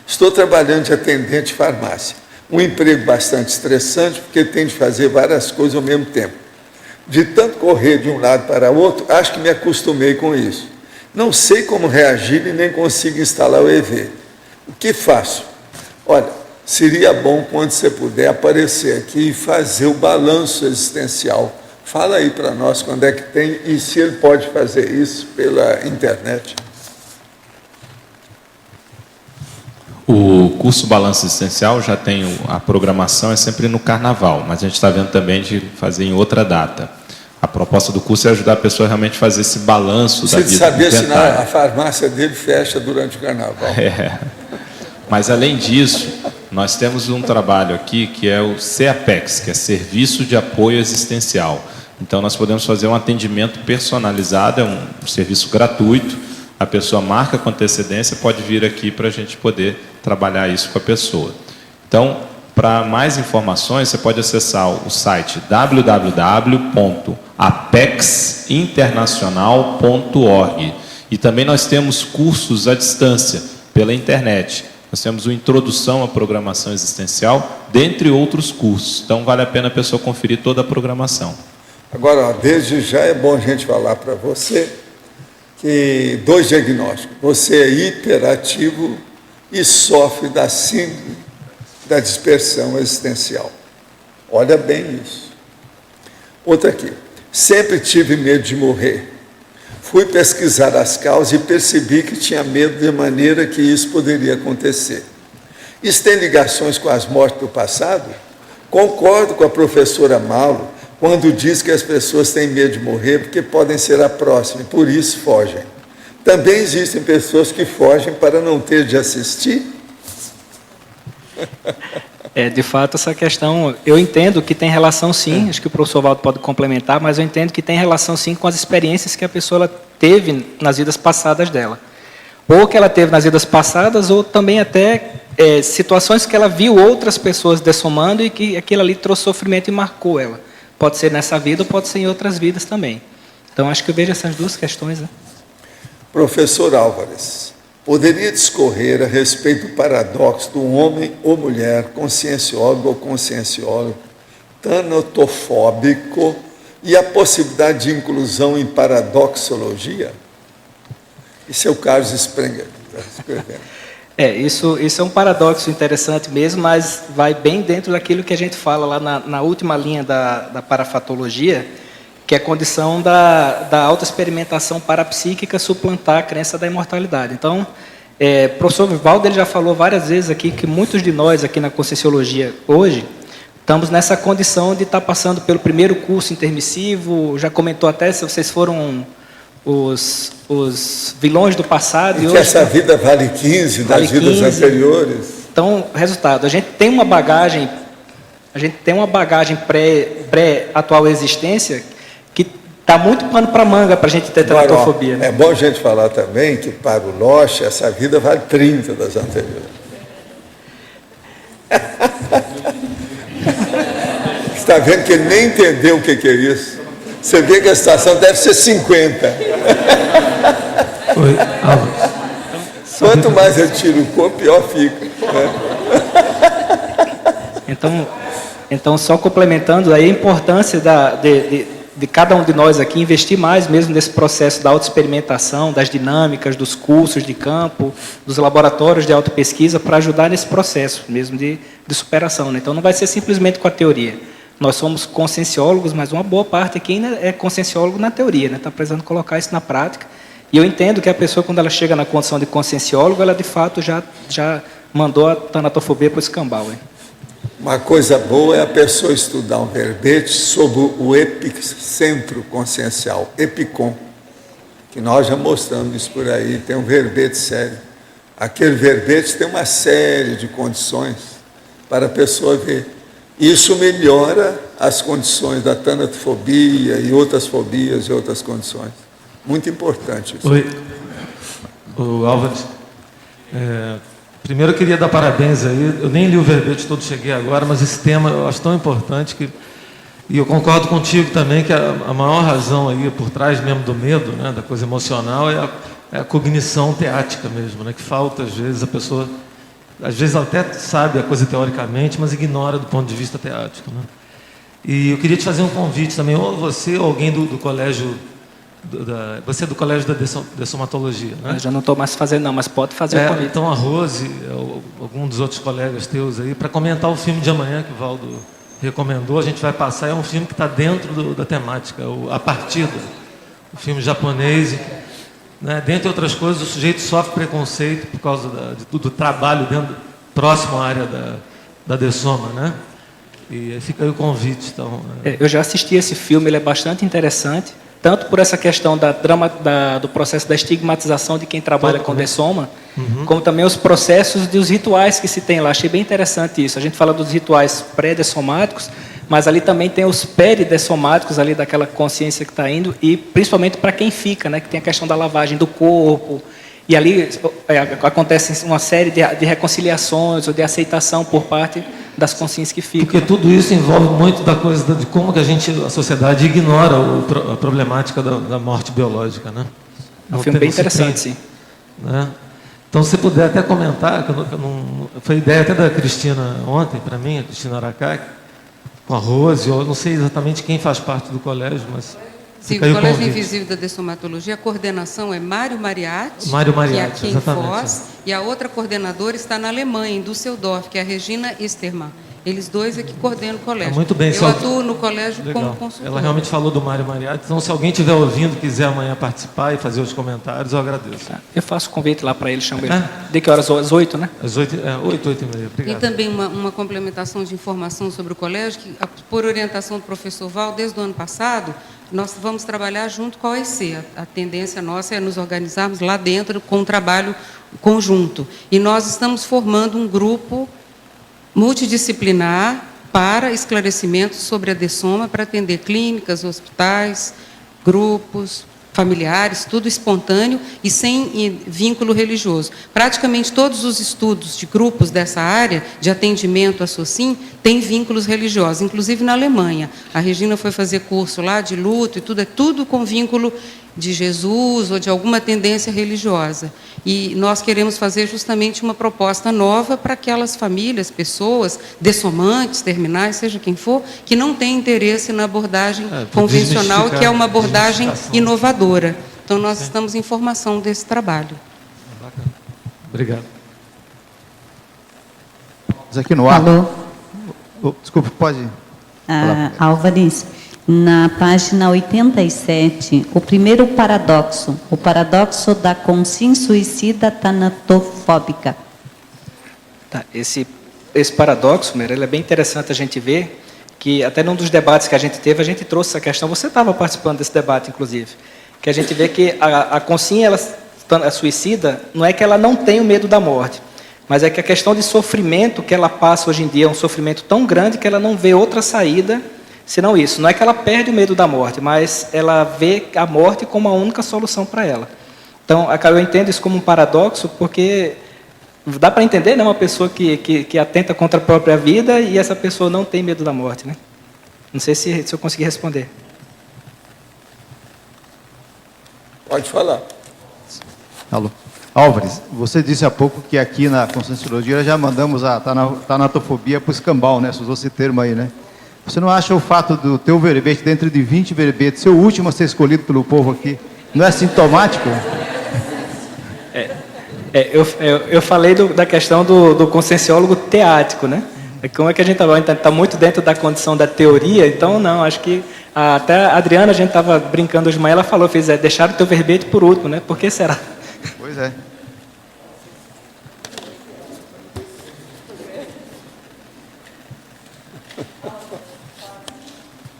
Estou trabalhando de atendente de farmácia. Um emprego bastante estressante, porque tem de fazer várias coisas ao mesmo tempo. De tanto correr de um lado para o outro, acho que me acostumei com isso. Não sei como reagir e nem consigo instalar o EV. O que faço? Olha, seria bom quando você puder aparecer aqui e fazer o balanço existencial. Fala aí para nós quando é que tem e se ele pode fazer isso pela internet. O curso Balanço Existencial já tem a programação, é sempre no carnaval, mas a gente está vendo também de fazer em outra data. A proposta do curso é ajudar a pessoa a realmente fazer esse balanço da vida. Você saber se a farmácia dele fecha durante o carnaval. É. Mas, além disso, nós temos um trabalho aqui que é o CAPEX, que é Serviço de Apoio Existencial. Então, nós podemos fazer um atendimento personalizado, é um serviço gratuito. A pessoa marca com antecedência, pode vir aqui para a gente poder trabalhar isso com a pessoa. Então, para mais informações, você pode acessar o site www.apexinternacional.org. E também nós temos cursos à distância, pela internet. Nós temos o Introdução à Programação Existencial, dentre outros cursos. Então, vale a pena a pessoa conferir toda a programação. Agora, desde já é bom a gente falar para você que 2 diagnósticos. Você é hiperativo e sofre da síndrome da dispersão existencial. Olha bem isso. Outra aqui. Sempre tive medo de morrer. Fui pesquisar as causas e percebi que tinha medo de maneira que isso poderia acontecer. Isso tem ligações com as mortes do passado? Concordo com a professora Mauro quando diz que as pessoas têm medo de morrer porque podem ser a próxima e por isso fogem. Também existem pessoas que fogem para não ter de assistir? De fato, essa questão, eu entendo que tem relação sim, acho que o professor Valdo pode complementar, mas eu entendo que tem relação sim com as experiências que a pessoa teve nas vidas passadas dela. Ou que ela teve nas vidas passadas, ou também até situações que ela viu outras pessoas dessomando e que aquilo ali trouxe sofrimento e marcou ela. Pode ser nessa vida ou pode ser em outras vidas também. Então, acho que eu vejo essas duas questões. Né? Professor Álvares, poderia discorrer a respeito do paradoxo do homem ou mulher, conscienciólogo ou conscienciólogo, tanatofóbico e a possibilidade de inclusão em paradoxologia? Esse é o Carlos Sprenger que está escrevendo. Isso é um paradoxo interessante mesmo, mas vai bem dentro daquilo que a gente fala lá na última linha da parafatologia, que é a condição da autoexperimentação parapsíquica suplantar a crença da imortalidade. Então, o professor Vivaldo ele já falou várias vezes aqui que muitos de nós aqui na Conscienciologia hoje estamos nessa condição de estar passando pelo primeiro curso intermissivo, já comentou até se vocês foram os vilões do passado. E hoje, que essa vida vale 15 das vidas anteriores. Então, resultado, a gente tem uma bagagem pré-atual existência que dá muito pano para manga para a gente ter tanatofobia. Né? É bom a gente falar também que para o Loche essa vida vale 30 das anteriores. Você está vendo que ele nem entendeu o que é isso? Você vê que a situação deve ser 50. Oi, Quanto mais eu tiro o corpo, pior fica. Né? Então, só complementando aí a importância de cada um de nós aqui investir mais mesmo nesse processo da autoexperimentação, das dinâmicas, dos cursos de campo, dos laboratórios de autopesquisa para ajudar nesse processo mesmo de superação. Né? Então, não vai ser simplesmente com a teoria. Nós somos conscienciólogos, mas uma boa parte aqui ainda é conscienciólogo na teoria, né? Está precisando colocar isso na prática. E eu entendo que a pessoa, quando ela chega na condição de conscienciólogo, ela de fato já mandou a tanatofobia para o escambau. Hein? Uma coisa boa é a pessoa estudar um verbete sobre o epicentro consciencial, EPICON, que nós já mostramos isso por aí, tem um verbete sério. Aquele verbete tem uma série de condições para a pessoa ver. Isso melhora as condições da tanatofobia e outras fobias e outras condições. Muito importante isso. Oi, Álvares. Primeiro eu queria dar parabéns aí. Eu nem li o verbete todo, cheguei agora, mas esse tema eu acho tão importante que... E eu concordo contigo também que a maior razão aí por trás mesmo do medo, né, da coisa emocional, é a cognição teática mesmo, né? Que falta, às vezes, a pessoa... Às vezes ela até sabe a coisa teoricamente, mas ignora do ponto de vista teático, né? E eu queria te fazer um convite também, ou você ou alguém do colégio... você é do colégio da dessomatologia, né? Eu já não estou mais fazendo, não, mas pode fazer o convite. Então a Rose, algum dos outros colegas teus aí, para comentar o filme de amanhã que o Valdo recomendou, a gente vai passar. É um filme que está dentro da temática, A Partida, o filme japonês, né? Dentre outras coisas, o sujeito sofre preconceito por causa do trabalho próximo à área da dessoma, né? E fica aí o convite. Então, Eu já assisti esse filme, ele é bastante interessante, tanto por essa questão do processo da estigmatização de quem trabalha com dessoma, como também os processos e os rituais que se tem lá. Achei bem interessante isso. A gente fala dos rituais pré-dessomáticos, mas ali também tem os peridessomáticos, ali daquela consciência que está indo, e principalmente para quem fica, né, que tem a questão da lavagem do corpo. E ali acontece uma série de reconciliações ou de aceitação por parte das consciências que ficam. Porque tudo isso envolve muito da coisa de como que a sociedade ignora a problemática da morte biológica, né? É um filme bem interessante, sim. Né? Então, se puder até comentar, foi ideia até da Cristina ontem, para mim, a Cristina Aracaki, com a Rose, eu não sei exatamente quem faz parte do colégio, mas... Sim, o Colégio Invisível da Dessomatologia, a coordenação é Mário Mariatti, que é aqui em Foz, e a outra coordenadora está na Alemanha, em Düsseldorf, que é a Regina Estermann. Eles dois é que coordenam o colégio. Muito bem. Eu atuo no colégio como consultora. Ela realmente falou do Mário Mariatti, então se alguém estiver ouvindo, quiser amanhã participar e fazer os comentários, eu agradeço. Eu faço convite lá para ele, chamo ele. De que horas? Às 8, né? Às 8, 8h30. Obrigado. E também uma complementação de informação sobre o colégio, que por orientação do professor Val, desde o ano passado, nós vamos trabalhar junto com a OEC. A tendência nossa é nos organizarmos lá dentro com um trabalho conjunto. E nós estamos formando um grupo multidisciplinar para esclarecimento sobre a dessoma, para atender clínicas, hospitais, grupos, familiares, tudo espontâneo e sem vínculo religioso. Praticamente todos os estudos de grupos dessa área de atendimento à SOCIM têm vínculos religiosos, inclusive na Alemanha. A Regina foi fazer curso lá de luto e tudo, é tudo com vínculo de Jesus ou de alguma tendência religiosa. E nós queremos fazer justamente uma proposta nova para aquelas famílias, pessoas, dessomantes, terminais, seja quem for, que não têm interesse na abordagem convencional, que é uma abordagem inovadora. Então, nós estamos em formação desse trabalho. Obrigado. Aqui no ar. Alô? Desculpe, pode falar. Álvares, na página 87, o primeiro paradoxo, o paradoxo da consciência suicida tanatofóbica. Tá, esse paradoxo, Mera, ele é bem interessante a gente ver, que até num dos debates que a gente teve, a gente trouxe essa questão, você estava participando desse debate, inclusive, que a gente vê que a consciência ela suicida, não é que ela não tem o medo da morte, mas é que a questão de sofrimento que ela passa hoje em dia é um sofrimento tão grande que ela não vê outra saída senão isso. Não é que ela perde o medo da morte, mas ela vê a morte como a única solução para ela. Então, eu entendo isso como um paradoxo, porque dá para entender, né, uma pessoa que atenta contra a própria vida e essa pessoa não tem medo da morte, né? Não sei se eu consegui responder. Pode falar. Alô. Álvares, você disse há pouco que aqui na Conscienciologia já mandamos a tanatofobia para o escambau, né? Você usou esse termo aí, né? Você não acha o fato do teu verbete, dentro de 20 verbetes, ser o último a ser escolhido pelo povo aqui, não é sintomático? Eu falei da questão do conscienciólogo teático, né? Como é que a gente está muito dentro da condição da teoria, então não, acho que até a Adriana, a gente estava brincando hoje de manhã, ela falou, deixar o teu verbete por último, né? Por que será? Pois é.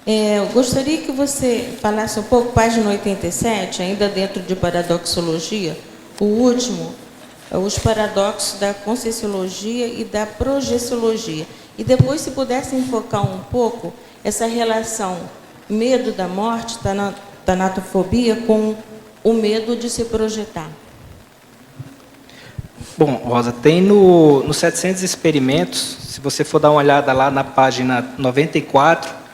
Eu gostaria que você falasse um pouco, página 87, ainda dentro de paradoxologia, o último, os paradoxos da conscienciologia e da projeciologia. E depois, se pudesse enfocar um pouco essa relação medo da morte, tanatofobia, com o medo de se projetar. Bom, Rosa, tem no 700 experimentos, se você for dar uma olhada lá na página 94,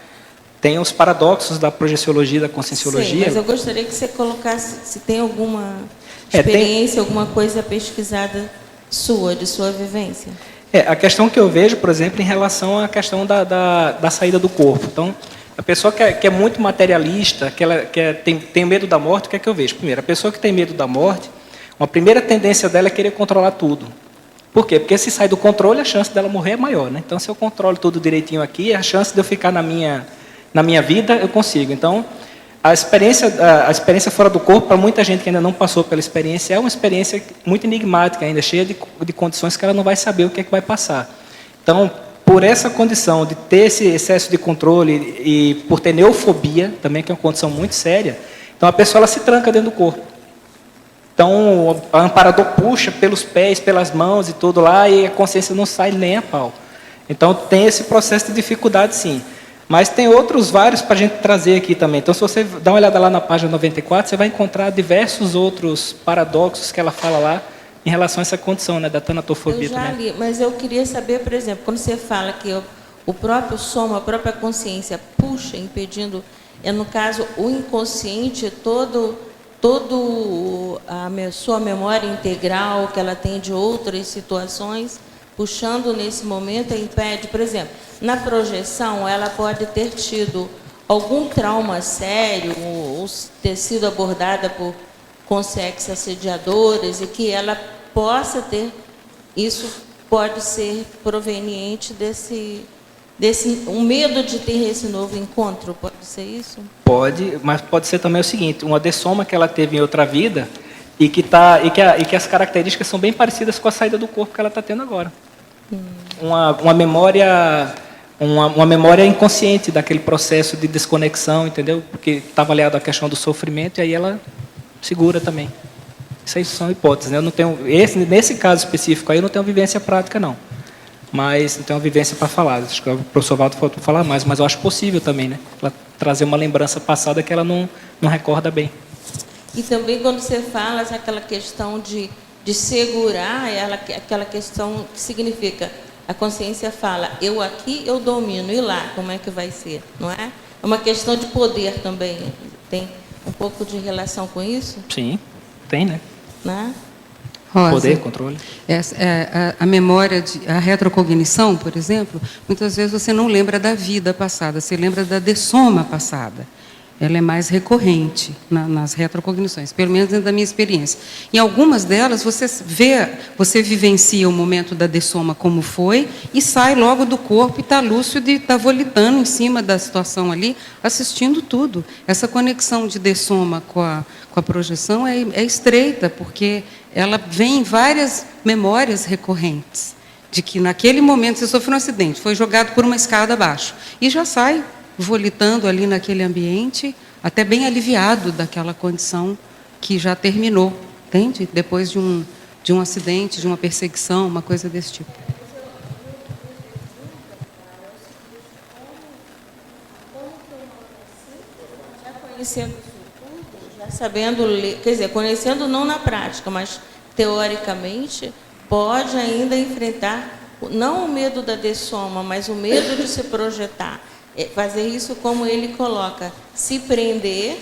Tem os paradoxos da projeciologia e da conscienciologia. Sim, mas eu gostaria que você colocasse se tem alguma experiência, alguma coisa pesquisada sua, de sua vivência. A questão que eu vejo, por exemplo, em relação à questão da saída do corpo. Então, a pessoa que é muito materialista, tem medo da morte, o que é que eu vejo? Primeiro, a pessoa que tem medo da morte, uma primeira tendência dela é querer controlar tudo. Por quê? Porque se sai do controle, a chance dela morrer é maior, né? Então, se eu controlo tudo direitinho aqui, a chance de eu ficar na minha vida, eu consigo. Então, a experiência fora do corpo, para muita gente que ainda não passou pela experiência, é uma experiência muito enigmática ainda, cheia de condições que ela não vai saber o que é que vai passar. Então, por essa condição de ter esse excesso de controle e por ter neofobia, também que é uma condição muito séria, então a pessoa ela se tranca dentro do corpo. Então, o amparador puxa pelos pés, pelas mãos e tudo lá, e a consciência não sai nem a pau. Então, tem esse processo de dificuldade, sim. Mas tem outros vários para a gente trazer aqui também. Então, se você dá uma olhada lá na página 94, você vai encontrar diversos outros paradoxos que ela fala lá em relação a essa condição, né, da tanatofobia também. Eu já li, mas eu queria saber, por exemplo, quando você fala que o próprio soma, a própria consciência puxa, impedindo, no caso, o inconsciente, a sua memória integral que ela tem de outras situações, puxando nesse momento, impede, por exemplo, na projeção, ela pode ter tido algum trauma sério, ou ter sido abordada por consciências assediadoras, e que ela possa ter, isso pode ser proveniente desse um medo de ter esse novo encontro, pode ser isso? Pode, mas pode ser também o seguinte, uma dessoma que ela teve em outra vida e que as características são bem parecidas com a saída do corpo que ela está tendo agora. Uma memória inconsciente daquele processo de desconexão, entendeu? Porque estava aliado à questão do sofrimento e aí ela segura também. Isso aí são hipóteses, né? Eu não tenho, nesse caso específico aí eu não tenho vivência prática, não. Mas não tenho vivência para falar. Acho que o professor Valdo falou para falar mais, mas eu acho possível também, né? Ela trazer uma lembrança passada que ela não recorda bem. E também quando você fala aquela questão de segurar, aquela questão que significa, a consciência fala, eu aqui, eu domino, e lá, como é que vai ser, não é? É uma questão de poder também, tem um pouco de relação com isso? Sim, tem, né? Né? Rosa, poder, controle. A memória, a retrocognição, por exemplo, muitas vezes você não lembra da vida passada, você lembra da dessoma passada. Ela é mais recorrente nas retrocognições, pelo menos dentro da minha experiência. Em algumas delas, você vivencia o momento da dessoma como foi e sai logo do corpo e está lúcido e está volitando em cima da situação ali, assistindo tudo. Essa conexão de dessoma com a projeção é estreita, porque ela vem em várias memórias recorrentes, de que naquele momento você sofreu um acidente, foi jogado por uma escada abaixo, e já sai volitando ali naquele ambiente, até bem aliviado daquela condição que já terminou, entende? Depois de um acidente, de uma perseguição, uma coisa desse tipo. Já conhecendo isso tudo, já sabendo ler, quer dizer, conhecendo não na prática, mas teoricamente, pode ainda enfrentar, não o medo da dessoma, mas o medo de se projetar. Fazer isso como ele coloca, se prender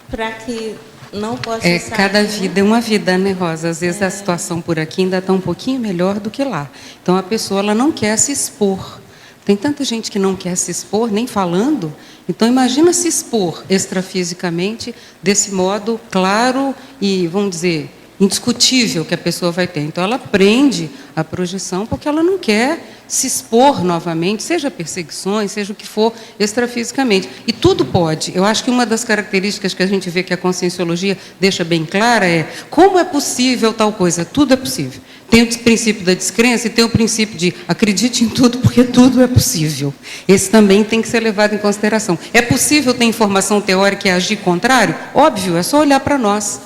para que não possa sair. Cada vida é uma vida, né, Rosa? Às vezes a situação por aqui ainda está um pouquinho melhor do que lá. Então a pessoa ela não quer se expor. Tem tanta gente que não quer se expor, nem falando. Então imagina se expor extrafisicamente desse modo claro e, vamos dizer, indiscutível que a pessoa vai ter. Então ela prende a projeção porque ela não quer se expor novamente, seja perseguições, seja o que for, extrafisicamente. E tudo pode. Eu acho que uma das características que a gente vê que a conscienciologia deixa bem clara é como é possível tal coisa. Tudo é possível. Tem o princípio da descrença e tem o princípio de acredite em tudo, porque tudo é possível. Esse também tem que ser levado em consideração. É possível ter informação teórica e agir contrário? Óbvio, é só olhar para nós.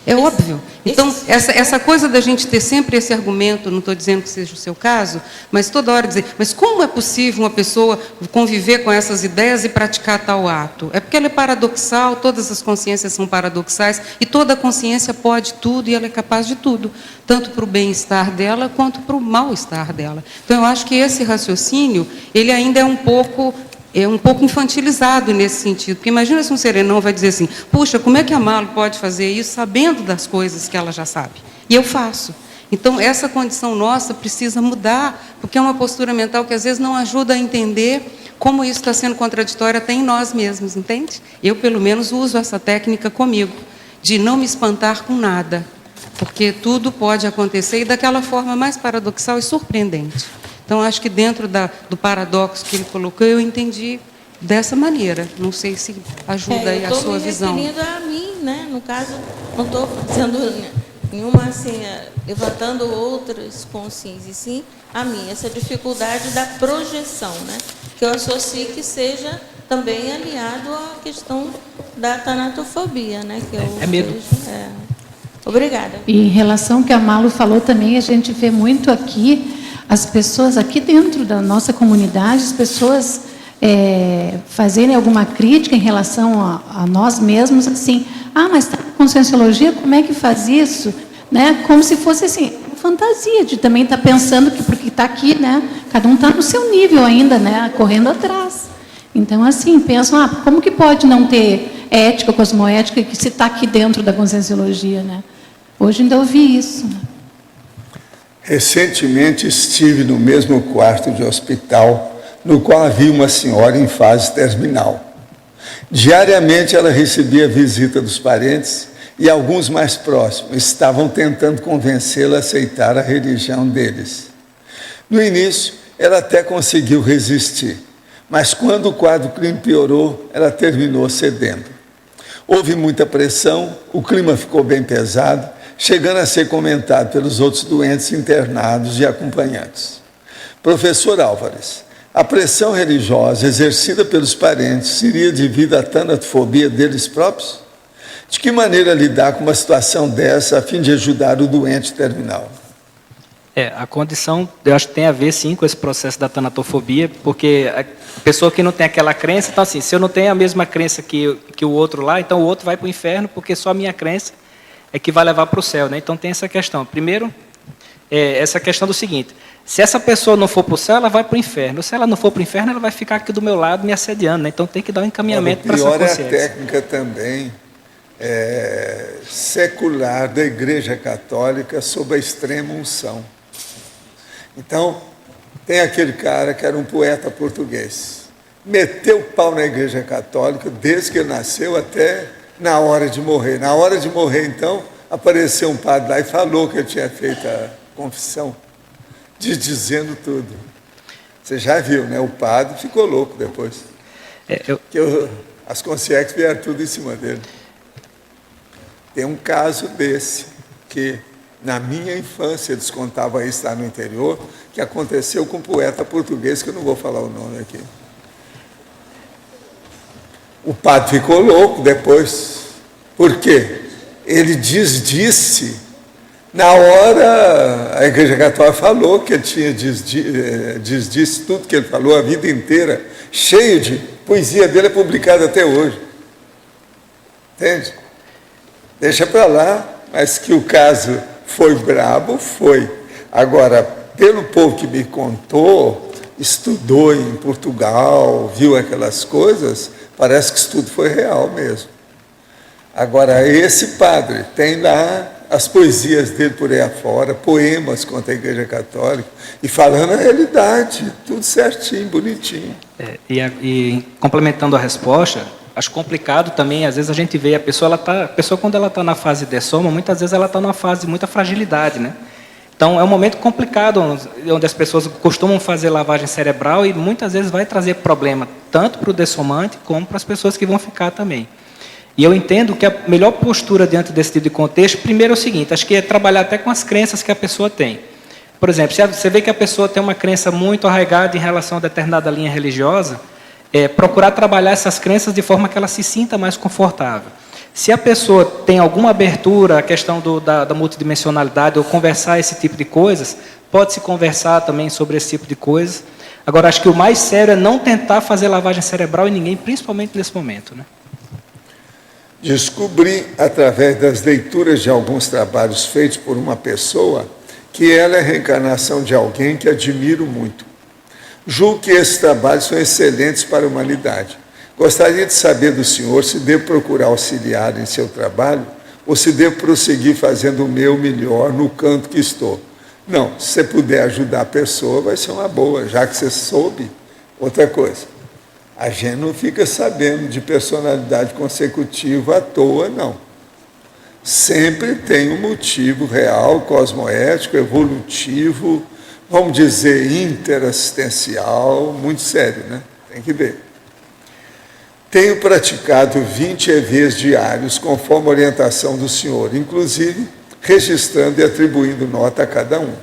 É óbvio. Então, essa coisa da gente ter sempre esse argumento, não estou dizendo que seja o seu caso, mas toda hora dizer, mas como é possível uma pessoa conviver com essas ideias e praticar tal ato? É porque ela é paradoxal, todas as consciências são paradoxais, e toda consciência pode tudo e ela é capaz de tudo, tanto para o bem-estar dela quanto para o mal-estar dela. Então, eu acho que esse raciocínio, ele ainda é um pouco é um pouco infantilizado nesse sentido. Porque imagina se um serenão vai dizer assim, puxa, como é que a Malu pode fazer isso sabendo das coisas que ela já sabe? E eu faço. Então, essa condição nossa precisa mudar, porque é uma postura mental que às vezes não ajuda a entender como isso está sendo contraditório até em nós mesmos, entende? Eu, pelo menos, uso essa técnica comigo, de não me espantar com nada, porque tudo pode acontecer e daquela forma mais paradoxal e surpreendente. Então, acho que dentro do paradoxo que ele colocou, eu entendi dessa maneira. Não sei se ajuda aí a sua visão. Eu estou me referindo a mim, né? No caso, não estou fazendo nenhuma, assim, levantando outras consciências, e sim a mim, essa dificuldade da projeção, né? Que eu associo que seja também aliado à questão da tanatofobia, né? Que eu medo. Obrigada. E em relação ao que a Malu falou também, a gente vê muito aqui, as pessoas aqui dentro da nossa comunidade, as pessoas fazerem alguma crítica em relação a nós mesmos, assim, mas tá com Conscienciologia, como é que faz isso? Né? Como se fosse assim, fantasia de também estar pensando que porque está aqui, né? Cada um está no seu nível ainda, né? Correndo atrás. Então, assim, pensam, como que pode não ter ética, cosmoética, que se está aqui dentro da Conscienciologia, né? Hoje ainda ouvi isso. Recentemente estive no mesmo quarto de hospital no qual havia uma senhora em fase terminal. Diariamente ela recebia visita dos parentes e alguns mais próximos estavam tentando convencê-la a aceitar a religião deles. No início, ela até conseguiu resistir, mas quando o quadro clínico piorou, ela terminou cedendo. Houve muita pressão, o clima ficou bem pesado, chegando a ser comentado pelos outros doentes internados e acompanhantes. Professor Álvares, a pressão religiosa exercida pelos parentes seria devido à tanatofobia deles próprios? De que maneira lidar com uma situação dessa a fim de ajudar o doente terminal? A condição, eu acho que tem a ver, sim, com esse processo da tanatofobia, porque a pessoa que não tem aquela crença, então assim, se eu não tenho a mesma crença que o outro lá, então o outro vai para o inferno, porque só a minha crença é que vai levar para o céu, né? Então tem essa questão. Primeiro, essa questão do seguinte, se essa pessoa não for para o céu, ela vai para o inferno. Se ela não for para o inferno, ela vai ficar aqui do meu lado me assediando, né? Então tem que dar um encaminhamento para essa consciência. O pior é a técnica também secular da Igreja Católica sob a extrema unção. Então, tem aquele cara que era um poeta português, meteu o pau na Igreja Católica desde que ele nasceu até na hora de morrer. Na hora de morrer, então, apareceu um padre lá e falou que ele tinha feito a confissão, dizendo tudo. Você já viu, né? O padre ficou louco depois. As consciências vieram tudo em cima dele. Tem um caso desse, que na minha infância, eles contavam isso lá no interior, que aconteceu com um poeta português, que eu não vou falar o nome aqui. O padre ficou louco depois. Por quê? Ele disse, na hora, a Igreja Católica falou que ele tinha disse tudo que ele falou a vida inteira, cheio de poesia dele, é publicada até hoje. Entende? Deixa para lá, mas que o caso foi brabo, foi. Agora, pelo povo que me contou, estudou em Portugal, viu aquelas coisas, parece que isso tudo foi real mesmo. Agora, esse padre tem lá as poesias dele por aí afora, poemas contra a Igreja Católica, e falando a realidade, tudo certinho, bonitinho. E complementando a resposta, acho complicado também, às vezes a gente vê a pessoa quando ela está na fase de soma, muitas vezes ela está numa fase de muita fragilidade, né? Então, é um momento complicado, onde as pessoas costumam fazer lavagem cerebral e muitas vezes vai trazer problema, tanto para o dessomante, como para as pessoas que vão ficar também. E eu entendo que a melhor postura diante desse tipo de contexto, primeiro é o seguinte, acho que é trabalhar até com as crenças que a pessoa tem. Por exemplo, se você vê que a pessoa tem uma crença muito arraigada em relação a determinada linha religiosa, procurar trabalhar essas crenças de forma que ela se sinta mais confortável. Se a pessoa tem alguma abertura à questão da multidimensionalidade, ou conversar esse tipo de coisas, pode-se conversar também sobre esse tipo de coisas. Agora, acho que o mais sério é não tentar fazer lavagem cerebral em ninguém, principalmente nesse momento, né? Descobri, através das leituras de alguns trabalhos feitos por uma pessoa, que ela é a reencarnação de alguém que admiro muito. Julgo que esses trabalhos são excelentes para a humanidade. Gostaria de saber do senhor se devo procurar auxiliar em seu trabalho ou se devo prosseguir fazendo o meu melhor no canto que estou. Não, se você puder ajudar a pessoa, vai ser uma boa, já que você soube. Outra coisa, a gente não fica sabendo de personalidade consecutiva à toa, não. Sempre tem um motivo real, cosmoético, evolutivo, vamos dizer, interassistencial, muito sério, né? Tem que ver. Tenho praticado 20 EVs diários, conforme a orientação do senhor, inclusive registrando e atribuindo nota a cada um.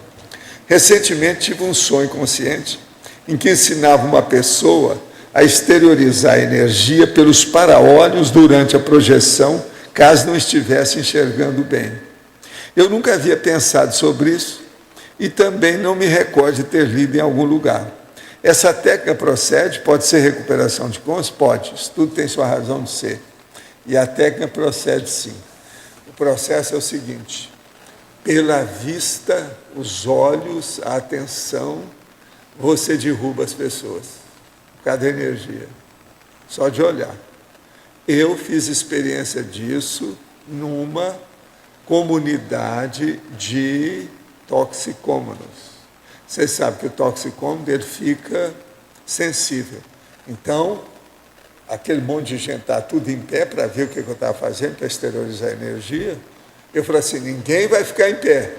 Recentemente tive um sonho consciente em que ensinava uma pessoa a exteriorizar a energia pelos para-olhos durante a projeção, caso não estivesse enxergando bem. Eu nunca havia pensado sobre isso e também não me recordo de ter lido em algum lugar. Essa técnica procede, pode ser recuperação de consciência? Pode, isso tudo tem sua razão de ser. E a técnica procede sim. O processo é o seguinte: pela vista, os olhos, a atenção, você derruba as pessoas, por causa da energia, só de olhar. Eu fiz experiência disso numa comunidade de toxicômanos. Vocês sabem que o toxicômano ele fica sensível. Então, aquele monte de gente está tudo em pé para ver o que eu estava fazendo, para exteriorizar a energia. Eu falei assim, ninguém vai ficar em pé.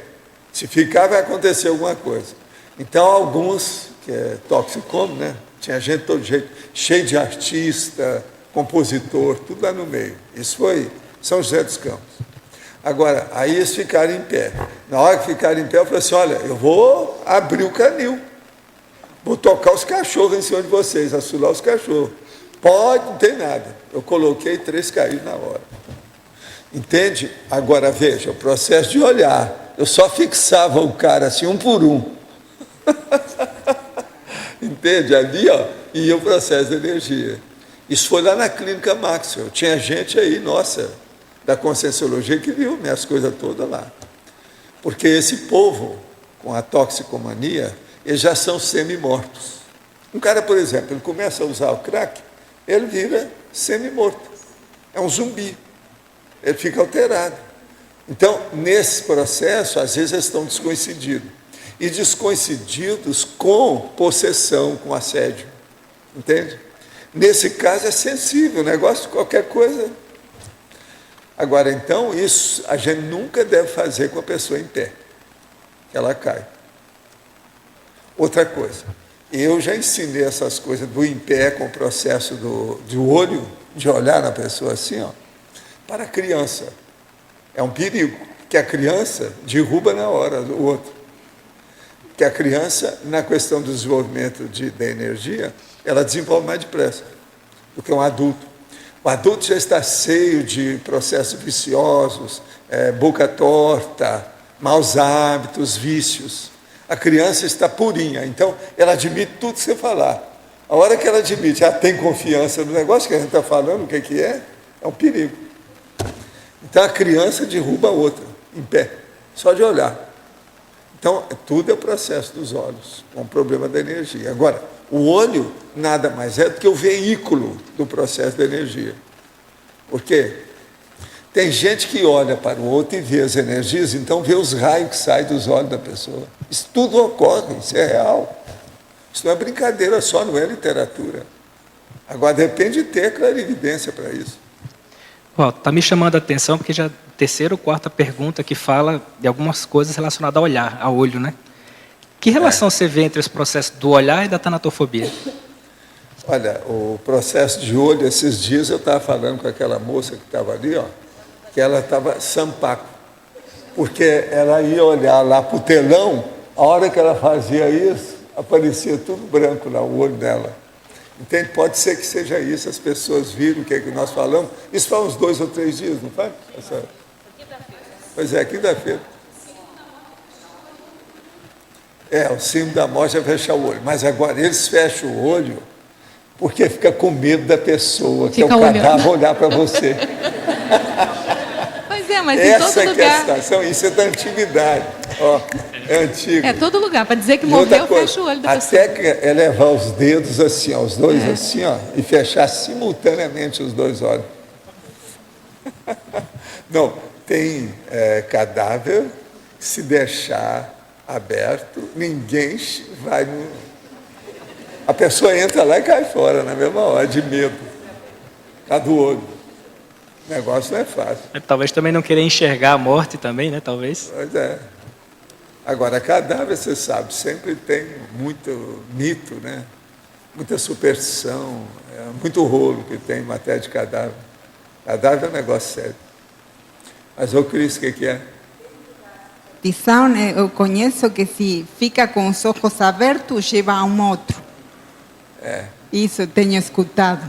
Se ficar, vai acontecer alguma coisa. Então, alguns, que é toxicômano, né? Tinha gente de todo jeito, cheio de artista, compositor, tudo lá no meio. Isso foi São José dos Campos. Agora, aí eles ficaram em pé. Na hora que ficaram em pé, eu falei assim, olha, eu vou abrir o canil. Vou tocar os cachorros em cima de vocês, assolar os cachorros. Pode, não tem nada. Eu coloquei 3 caíram na hora. Entende? Agora, veja, o processo de olhar. Eu só fixava o cara assim, um por um. Entende? Ali, ó, ia o processo de energia. Isso foi lá na clínica Maxwell. Tinha gente aí, nossa, da Conscienciologia que viu minhas coisas todas lá. Porque esse povo, com a toxicomania, eles já são semi-mortos. Um cara, por exemplo, ele começa a usar o crack, ele vira semi-morto. É um zumbi. Ele fica alterado. Então, nesse processo, às vezes eles estão descoincididos. E descoincididos com possessão, com assédio. Entende? Nesse caso é sensível, o negócio de qualquer coisa. Agora, então, isso a gente nunca deve fazer com a pessoa em pé, que ela cai. Outra coisa, eu já ensinei essas coisas do em pé com o processo do olho, de olhar na pessoa assim, ó, para a criança. É um perigo, que a criança derruba na hora o outro. Que a criança, na questão do desenvolvimento da energia, ela desenvolve mais depressa do que um adulto. O adulto já está cheio de processos viciosos, boca torta, maus hábitos, vícios. A criança está purinha, então ela admite tudo que você falar. A hora que ela admite, ela tem confiança no negócio que a gente está falando, o que é um perigo. Então a criança derruba a outra, em pé, só de olhar. Então, tudo é o processo dos olhos, com o problema da energia. Agora, o olho nada mais é do que o veículo do processo da energia. Por quê? Tem gente que olha para o outro e vê as energias, então vê os raios que saem dos olhos da pessoa. Isso tudo ocorre, isso é real. Isso não é brincadeira só, não é literatura. Agora, depende de ter clarividência para isso. Está me chamando a atenção, porque já é a 3ª ou 4ª pergunta que fala de algumas coisas relacionadas ao olhar, ao olho, né? Que relação você vê entre esse processo do olhar e da tanatofobia? Olha, o processo de olho, esses dias eu estava falando com aquela moça que estava ali, ó, que ela estava sampaco, porque ela ia olhar lá para o telão, a hora que ela fazia isso, aparecia tudo branco lá, o olho dela. Entende? Pode ser que seja isso, as pessoas viram o que é que nós falamos. Isso faz uns 2 ou 3 dias, não faz? Pois é, quinta-feira. O símbolo da morte é fechar o olho. Mas agora eles fecham o olho porque fica com medo da pessoa, que é o cadáver, olhar para você. Pois é, mas em essa todo que é a lugar. situação, isso é da antiguidade. Ó, é antigo. É todo lugar. Para dizer que E outra morreu, coisa, fecha o olho da a pessoa. técnica é levar os dedos assim, ó, os dois assim, ó, e fechar simultaneamente os dois olhos. Não, tem cadáver, se deixar aberto, ninguém vai no... A pessoa entra lá e cai fora na mesma hora, de medo. Tá do olho. O negócio não é fácil. Talvez também não querer enxergar a morte também, né? Talvez. Pois é. Agora, cadáver, você sabe, sempre tem muito mito, né? Muita superstição, muito rolo que tem em matéria de cadáver. Cadáver é um negócio sério. Mas, ô Cris, o que é? Visão, eu conheço que se fica com os olhos abertos, leva a um outro. Isso eu tenho escutado.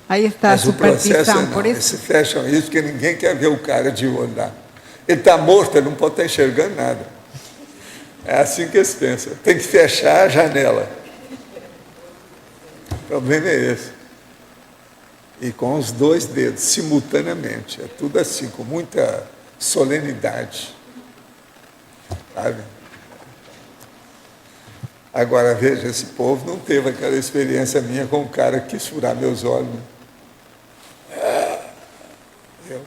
Aí está Mas a superstição, não, por eles isso. fecham isso porque ninguém quer ver o cara de olho lá. Ele está morto, ele não pode estar enxergando nada. É assim que eles pensam. Tem que fechar a janela. O problema é esse. E com os dois dedos, simultaneamente. É tudo assim, com muita solenidade. Sabe? Agora, veja, esse povo não teve aquela experiência minha com um cara que quis furar meus olhos. Eu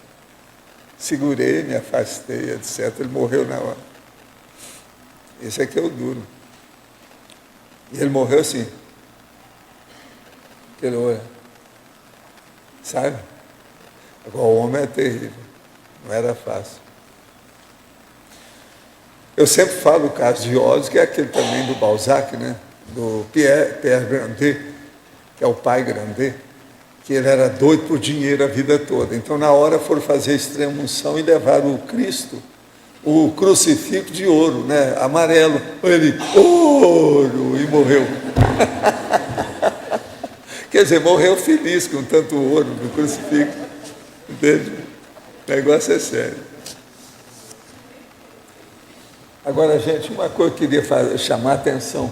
segurei, me afastei, etc. Ele morreu na hora. Esse aqui é o duro. E ele morreu assim. Aquele olho. Sabe? Agora, o homem é terrível. Não era fácil. Eu sempre falo o caso de Oz, que é aquele também do Balzac, né? Do Pierre Grandet, que é o pai Grandet, que ele era doido por dinheiro a vida toda. Então, na hora, foram fazer a extrema-unção e levaram o Cristo, o crucifixo de ouro, né? Amarelo. Ele, ouro, e morreu. Quer dizer, morreu feliz com tanto ouro no crucifixo. Entende? O negócio é sério. Agora, gente, uma coisa que eu queria chamar a atenção.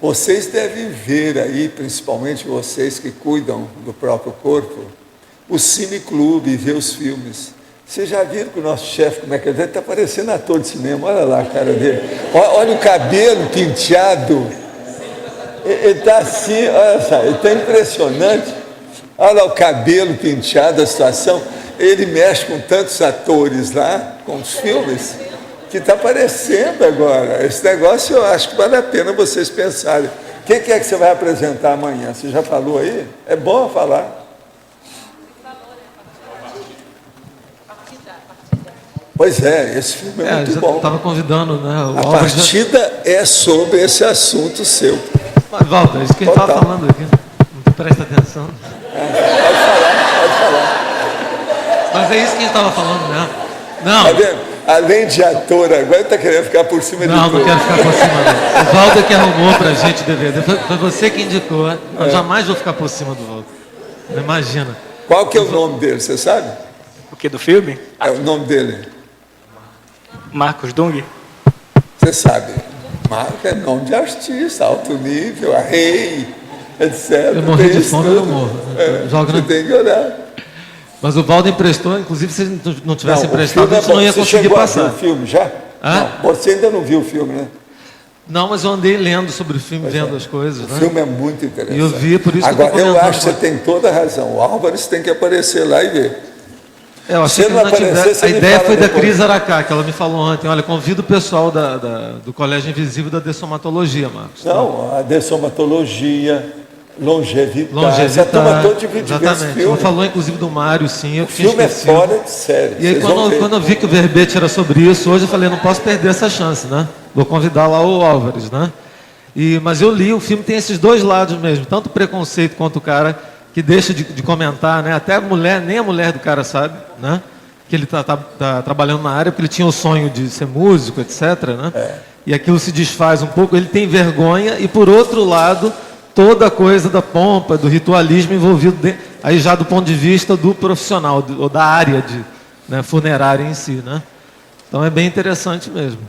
Vocês devem ver aí, principalmente vocês que cuidam do próprio corpo, o cineclube e ver os filmes. Vocês já viram que o nosso chefe, como é que ele está parecendo ator de cinema? Olha lá a cara dele. Olha o cabelo penteado. Ele está assim, olha só, ele está impressionante. Olha lá o cabelo penteado, a situação. Ele mexe com tantos atores lá, com os filmes, que está aparecendo agora. Esse negócio eu acho que vale a pena vocês pensarem. O que é que você vai apresentar amanhã? Você já falou aí? É bom falar. Pois é, esse filme é muito bom. Estava convidando, né? A partida é sobre esse assunto seu. Mas, Walter, é isso que a gente estava falando aqui. Não presta atenção. Pode falar. Mas é isso que a gente estava falando, né? Não. Tá vendo? Além de ator, agora está querendo ficar por cima de tudo. Não quero ficar por cima, não. O Walter que arrumou para a gente o DVD. Foi você que indicou. Eu jamais vou ficar por cima do Walter. Não imagina. Qual que é o nome dele, você sabe? O que, do filme? É o nome dele. Marcos Dung? Você sabe. Marco é nome de artista, alto nível, a rei, etc. Eu morri de fome, eu não morro. Você tem que olhar. Mas o Valdo emprestou, inclusive se não tivesse emprestado, a gente é não ia conseguir passar. Você chegou a ver o filme já? Não, você ainda não viu o filme, né? Não, mas eu andei lendo sobre o filme, vendo as coisas. O filme é muito interessante. E eu vi, por isso agora, que eu eu acho que você tem toda a razão. O Álvares tem que aparecer lá e ver. Eu achei que não aparecer, a ideia foi da Cris Aracá, que ela me falou ontem. Olha, convido o pessoal do Colégio Invisível da Dessomatologia, Marcos. Não, a dessomatologia, longevidade. A turma toda dividida nesse filme. Ela falou, inclusive, do Mário, sim. O filme é fora de série. E aí, quando eu vi que o verbete era sobre isso, hoje eu falei, não posso perder essa chance, né? Vou convidar lá o Álvares, né? Mas eu li, o filme tem esses dois lados mesmo, tanto o preconceito quanto o cara que deixa de comentar, né? Até a mulher, nem a mulher do cara sabe, né? Que ele tá trabalhando na área, porque ele tinha o sonho de ser músico, etc., né? E aquilo se desfaz um pouco, ele tem vergonha, e por outro lado, toda a coisa da pompa, do ritualismo envolvido, aí já do ponto de vista do profissional, ou da área funerária em si, né? Então é bem interessante mesmo.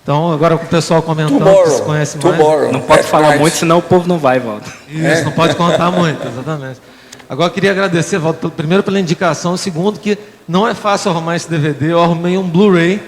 Então, agora com o pessoal comentando, que se conhece mais. Não pode falar muito, senão o povo não vai, Walter. Isso, não pode contar muito, exatamente. Agora, eu queria agradecer, Valdo, primeiro pela indicação, segundo que não é fácil arrumar esse DVD. Eu arrumei um Blu-ray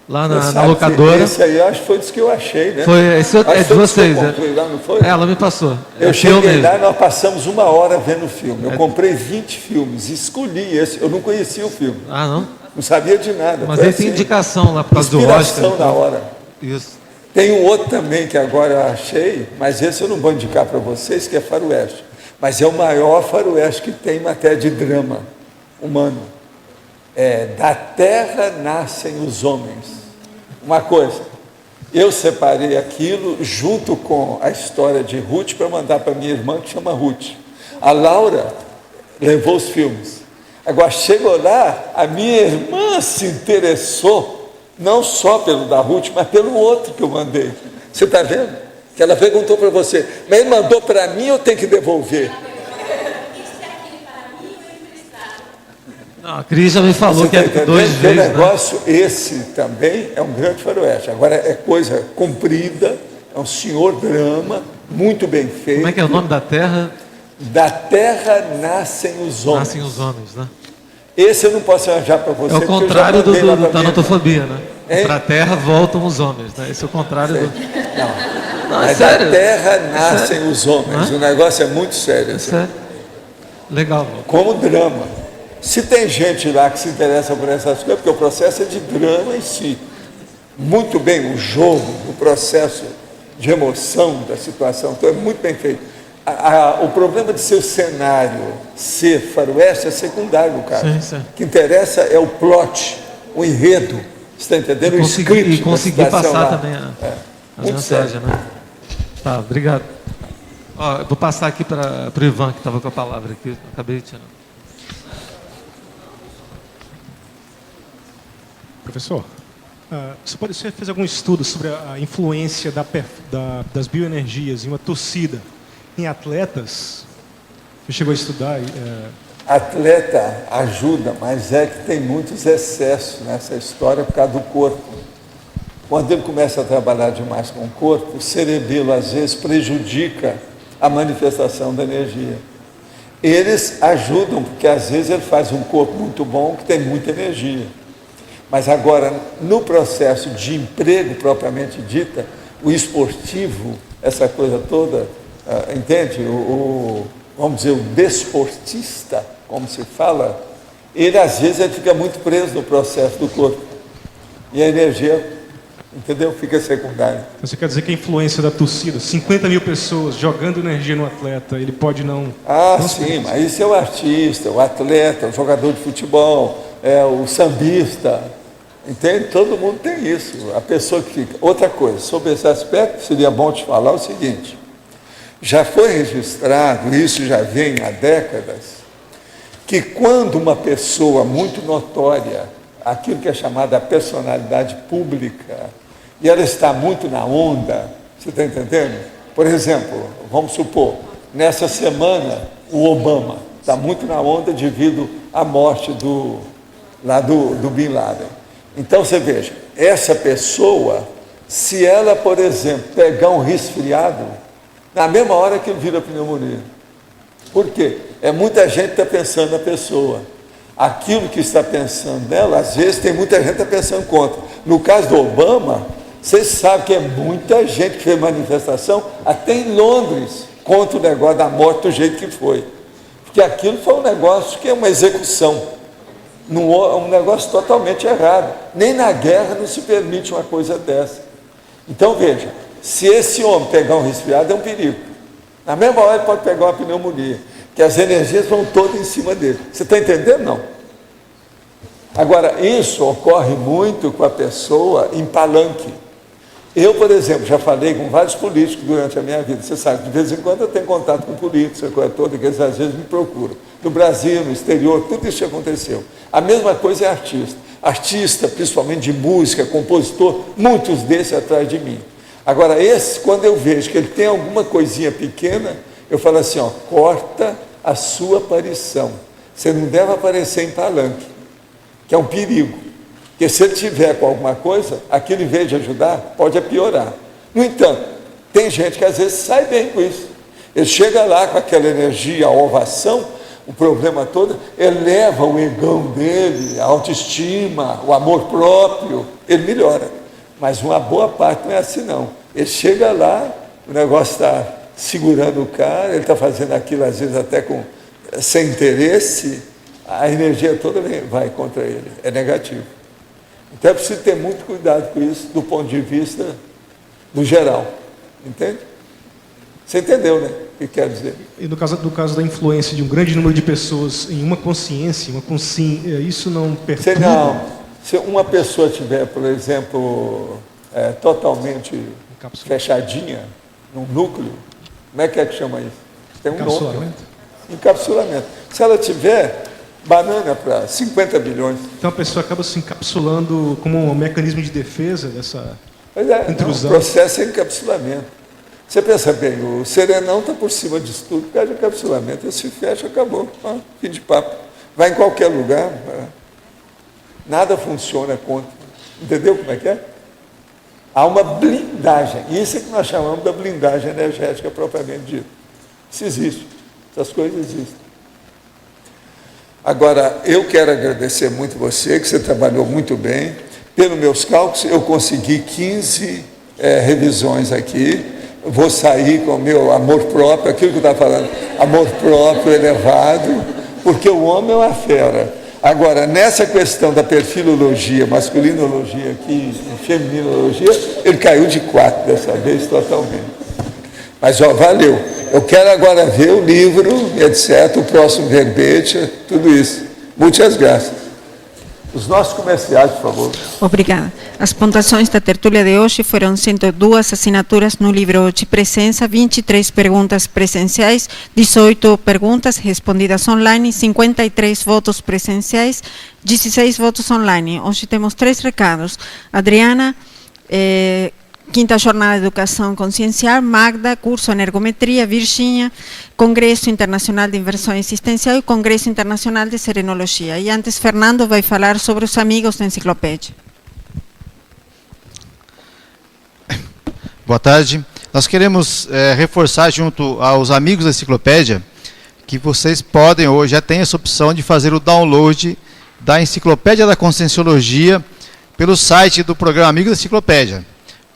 lá na locadora. Esse aí acho que foi dos que eu achei, né? Foi, esse é de vocês. Lá, não foi? Ela me passou. Eu cheguei lá e nós passamos 1 hora vendo o filme. Eu comprei 20 filmes, escolhi esse. Eu não conhecia o filme. Ah, não? Não sabia de nada. Mas aí tem indicação lá por causa do Oscar. Inspiração na hora. Isso. Tem um outro também que agora eu achei, mas esse eu não vou indicar para vocês, que é faroeste. Mas é o maior faroeste que tem em matéria de drama humano. Da terra nascem os homens. Uma coisa, eu separei aquilo junto com a história de Ruth para mandar para minha irmã, que chama Ruth. A Laura levou os filmes. Agora, chegou lá, a minha irmã se interessou, não só pelo da Ruth, mas pelo outro que eu mandei. Você está vendo? Que ela perguntou para você, mas ele mandou para mim ou eu tenho que devolver? Não, a Cris já me falou você que é 2 vezes. O negócio, esse também é um grande faroeste. Agora é coisa comprida, é um senhor drama, muito bem feito. Como é que é o nome da terra? Da terra nascem os homens. Nascem os homens, né? Esse eu não posso arranjar para você. É o contrário da Natofobia, né? Para a terra voltam os homens, né? Esse é o contrário do... Não, é mas sério? da terra nascem os homens. O negócio é muito sério. Assim. Sério? Legal. Como drama. Se tem gente lá que se interessa por essas coisas, porque o processo é de drama em si. Muito bem, o jogo, o processo de emoção da situação, então é muito bem feito. O problema de seu cenário ser faroeste é secundário, cara. Sim. O que interessa é o plot, o enredo. Você está entendendo? O script. E conseguir passar lá. também a Muito mensagem, sério. né? Tá, obrigado. Ó, eu vou passar aqui para o Ivan, que estava com a palavra aqui. Acabei de tirar. Professor, você fez algum estudo sobre a influência das bioenergias em uma torcida em atletas? Você chegou a estudar? Atleta ajuda, mas é que tem muitos excessos nessa história por causa do corpo. Quando ele começa a trabalhar demais com o corpo, o cerebelo às vezes prejudica a manifestação da energia. Eles ajudam, porque às vezes ele faz um corpo muito bom, que tem muita energia. Mas agora, no processo de emprego propriamente dita, o esportivo, essa coisa toda, entende? Vamos dizer, o desportista, como se fala, ele às vezes ele fica muito preso no processo do corpo. E a energia, entendeu? Fica secundária. Você quer dizer que a influência da torcida, 50 mil pessoas jogando energia no atleta, ele pode não... Sim, mas isso é o artista, o atleta, o jogador de futebol, o sambista, entende? Todo mundo tem isso, a pessoa que fica. Outra coisa, sobre esse aspecto, seria bom te falar o seguinte, já foi registrado, isso já vem há décadas, que quando uma pessoa muito notória, aquilo que é chamada personalidade pública, e ela está muito na onda, você está entendendo? Por exemplo, vamos supor, nessa semana, o Obama está muito na onda devido à morte do Bin Laden. Então, você veja, essa pessoa, se ela, por exemplo, pegar um resfriado, na mesma hora que ele vira pneumonia. Por quê? Muita gente está pensando na pessoa. Aquilo que está pensando nela, às vezes tem muita gente que está pensando contra. No caso do Obama, vocês sabem que é muita gente que fez manifestação, até em Londres, contra o negócio da morte do jeito que foi. Porque aquilo foi um negócio que é uma execução. Um negócio totalmente errado. Nem na guerra não se permite uma coisa dessa. Então, veja, se esse homem pegar um resfriado, é um perigo. Na mesma hora ele pode pegar uma pneumonia, que as energias vão todas em cima dele. Você está entendendo? Não. Agora, isso ocorre muito com a pessoa em palanque. Eu, por exemplo, já falei com vários políticos durante a minha vida. Você sabe, de vez em quando eu tenho contato com políticos, essa coisa toda, que eles às vezes me procuram. No Brasil, no exterior, tudo isso aconteceu. A mesma coisa é artista. Artista, principalmente de música, compositor, muitos desses atrás de mim. Agora, esse, quando eu vejo que ele tem alguma coisinha pequena, eu falo assim, corta a sua aparição. Você não deve aparecer em palanque, que é um perigo. Porque se ele tiver com alguma coisa, aquilo, em vez de ajudar, pode piorar. No entanto, tem gente que às vezes sai bem com isso. Ele chega lá com aquela energia, a ovação, o problema todo, eleva o egão dele, a autoestima, o amor próprio, ele melhora. Mas uma boa parte não é assim não. Ele chega lá, o negócio está segurando o cara, ele está fazendo aquilo às vezes até sem interesse, a energia toda vai contra ele, é negativo. Então é preciso ter muito cuidado com isso, do ponto de vista do geral. Entende? Você entendeu, né? O que quer dizer? E no caso da influência de um grande número de pessoas em uma consciência, isso não perturba? Não. Se uma pessoa tiver, por exemplo, totalmente fechadinha, num núcleo, como é que chama isso? Tem um nome. Encapsulamento. Se ela tiver banana para 50 bilhões. Então a pessoa acaba se encapsulando como um mecanismo de defesa dessa intrusão. O processo é encapsulamento. Você pensa bem, o serenão está por cima disso tudo, por causa de encapsulamento. Ele se fecha, acabou. Fim de papo. Vai em qualquer lugar. Nada funciona contra. Entendeu como é que é? Há uma blindagem. Isso é que nós chamamos da blindagem energética propriamente dita. Isso existe. Essas coisas existem. Agora, eu quero agradecer muito você, que você trabalhou muito bem. Pelos meus cálculos, eu consegui 15 revisões aqui. Vou sair com o meu amor próprio, aquilo que eu estava falando, amor próprio elevado, porque o homem é uma fera. Agora, nessa questão da perfilologia, masculinologia aqui, feminologia, ele caiu de 4 dessa vez totalmente. Mas, valeu. Eu quero agora ver o livro, etc., o próximo verbete, tudo isso. Muitas graças. Os nossos comerciais, por favor. Obrigada. As pontuações da tertúlia de hoje foram 102 assinaturas no livro de presença, 23 perguntas presenciais, 18 perguntas respondidas online, 53 votos presenciais, 16 votos online. Hoje temos 3 recados. Adriana, Quinta Jornada de Educação Consciencial, Magda, curso Energometria, Virgínia, Congresso Internacional de Inversão Existencial e Congresso Internacional de Serenologia. E antes, Fernando vai falar sobre os amigos da enciclopédia. Boa tarde. Nós queremos reforçar junto aos amigos da enciclopédia que vocês podem hoje, já tem essa opção de fazer o download da Enciclopédia da Conscienciologia pelo site do programa Amigos da Enciclopédia.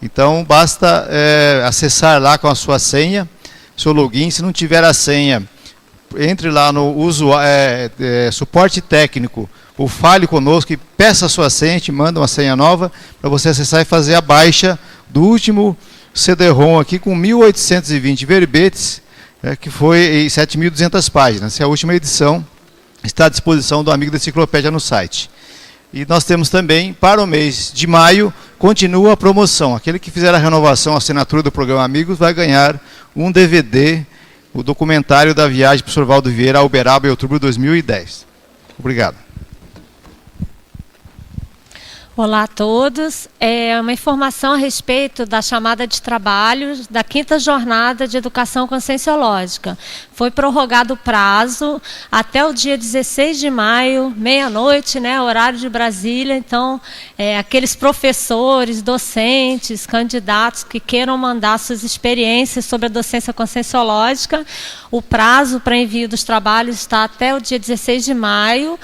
Então, basta acessar lá com a sua senha, seu login. Se não tiver a senha, entre lá no suporte técnico, ou fale conosco e peça a sua senha, te manda uma senha nova para você acessar e fazer a baixa do último CD-ROM aqui com 1.820 verbetes, que foi em 7.200 páginas. Essa é a última edição, está à disposição do Amigo da Enciclopédia no site. E nós temos também, para o mês de maio, continua a promoção. Aquele que fizer a renovação, a assinatura do programa Amigos, vai ganhar um DVD, o documentário da viagem para o Sr. Valdo Vieira a Uberaba em outubro de 2010. Obrigado. Olá a todos. Uma informação a respeito da chamada de trabalhos da 5ª Jornada de Educação Conscienciológica. Foi prorrogado o prazo até o dia 16 de maio, meia-noite, horário de Brasília. Então, aqueles professores, docentes, candidatos que queiram mandar suas experiências sobre a docência conscienciológica, o prazo para envio dos trabalhos está até o dia 16 de maio.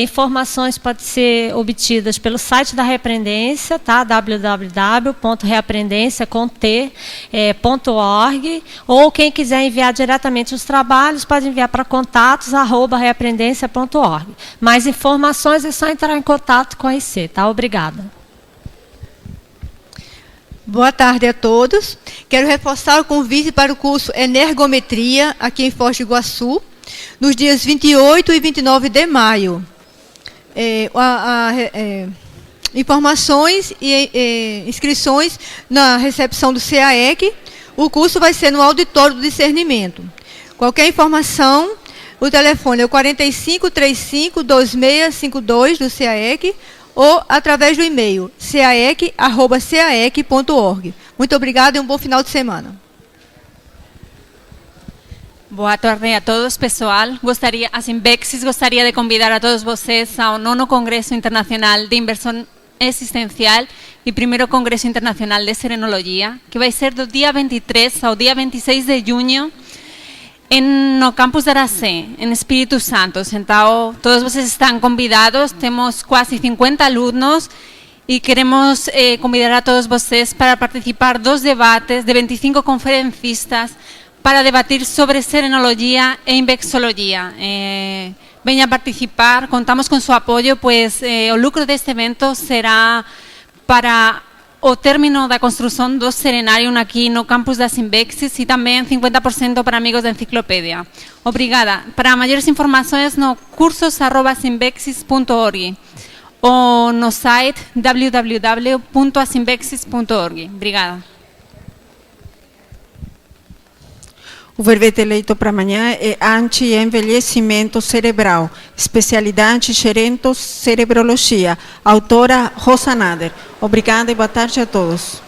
Informações podem ser obtidas pelo site da Reaprendência, tá? www.reaprendência.org, ou quem quiser enviar diretamente os trabalhos pode enviar para contatos@reaprendência.org. Mais informações é só entrar em contato com a IC, tá? Obrigada. Boa tarde a todos. Quero reforçar o convite para o curso Energometria aqui em Foz do Iguaçu, nos dias 28 e 29 de maio. Informações e inscrições na recepção do CAEC. O curso vai ser no Auditório do Discernimento. Qualquer informação, o telefone é o 4535-2652 do CAEC ou através do e-mail caec@caec.org. Muito obrigada e um bom final de semana. Boa tarde a todos, pessoal. A Simbexis gostaria de convidar a todos vocês ao 9º Congresso Internacional de Inversão Existencial e 1º Congresso Internacional de Serenologia, que vai ser do dia 23 ao dia 26 de junho, no campus de Aracé, en Espíritu Santo. Então, todos vocês estão convidados, temos quase 50 alunos e queremos convidar a todos vocês para participar dos debates de 25 conferencistas para debatir sobre serenologia e inversologia. Venha participar, contamos com seu apoio, pois o lucro deste evento será para o término da construção do serenário aqui no campus da Simbexis e também 50% para amigos da enciclopédia. Obrigada. Para maiores informações no cursos@simbexis.org ou no site www.asimbexis.org. Obrigada. O verbete eleito para amanhã é anti-envelhecimento cerebral, especialidade gerontocerebrologia, autora Rosa Nader. Obrigada e boa tarde a todos.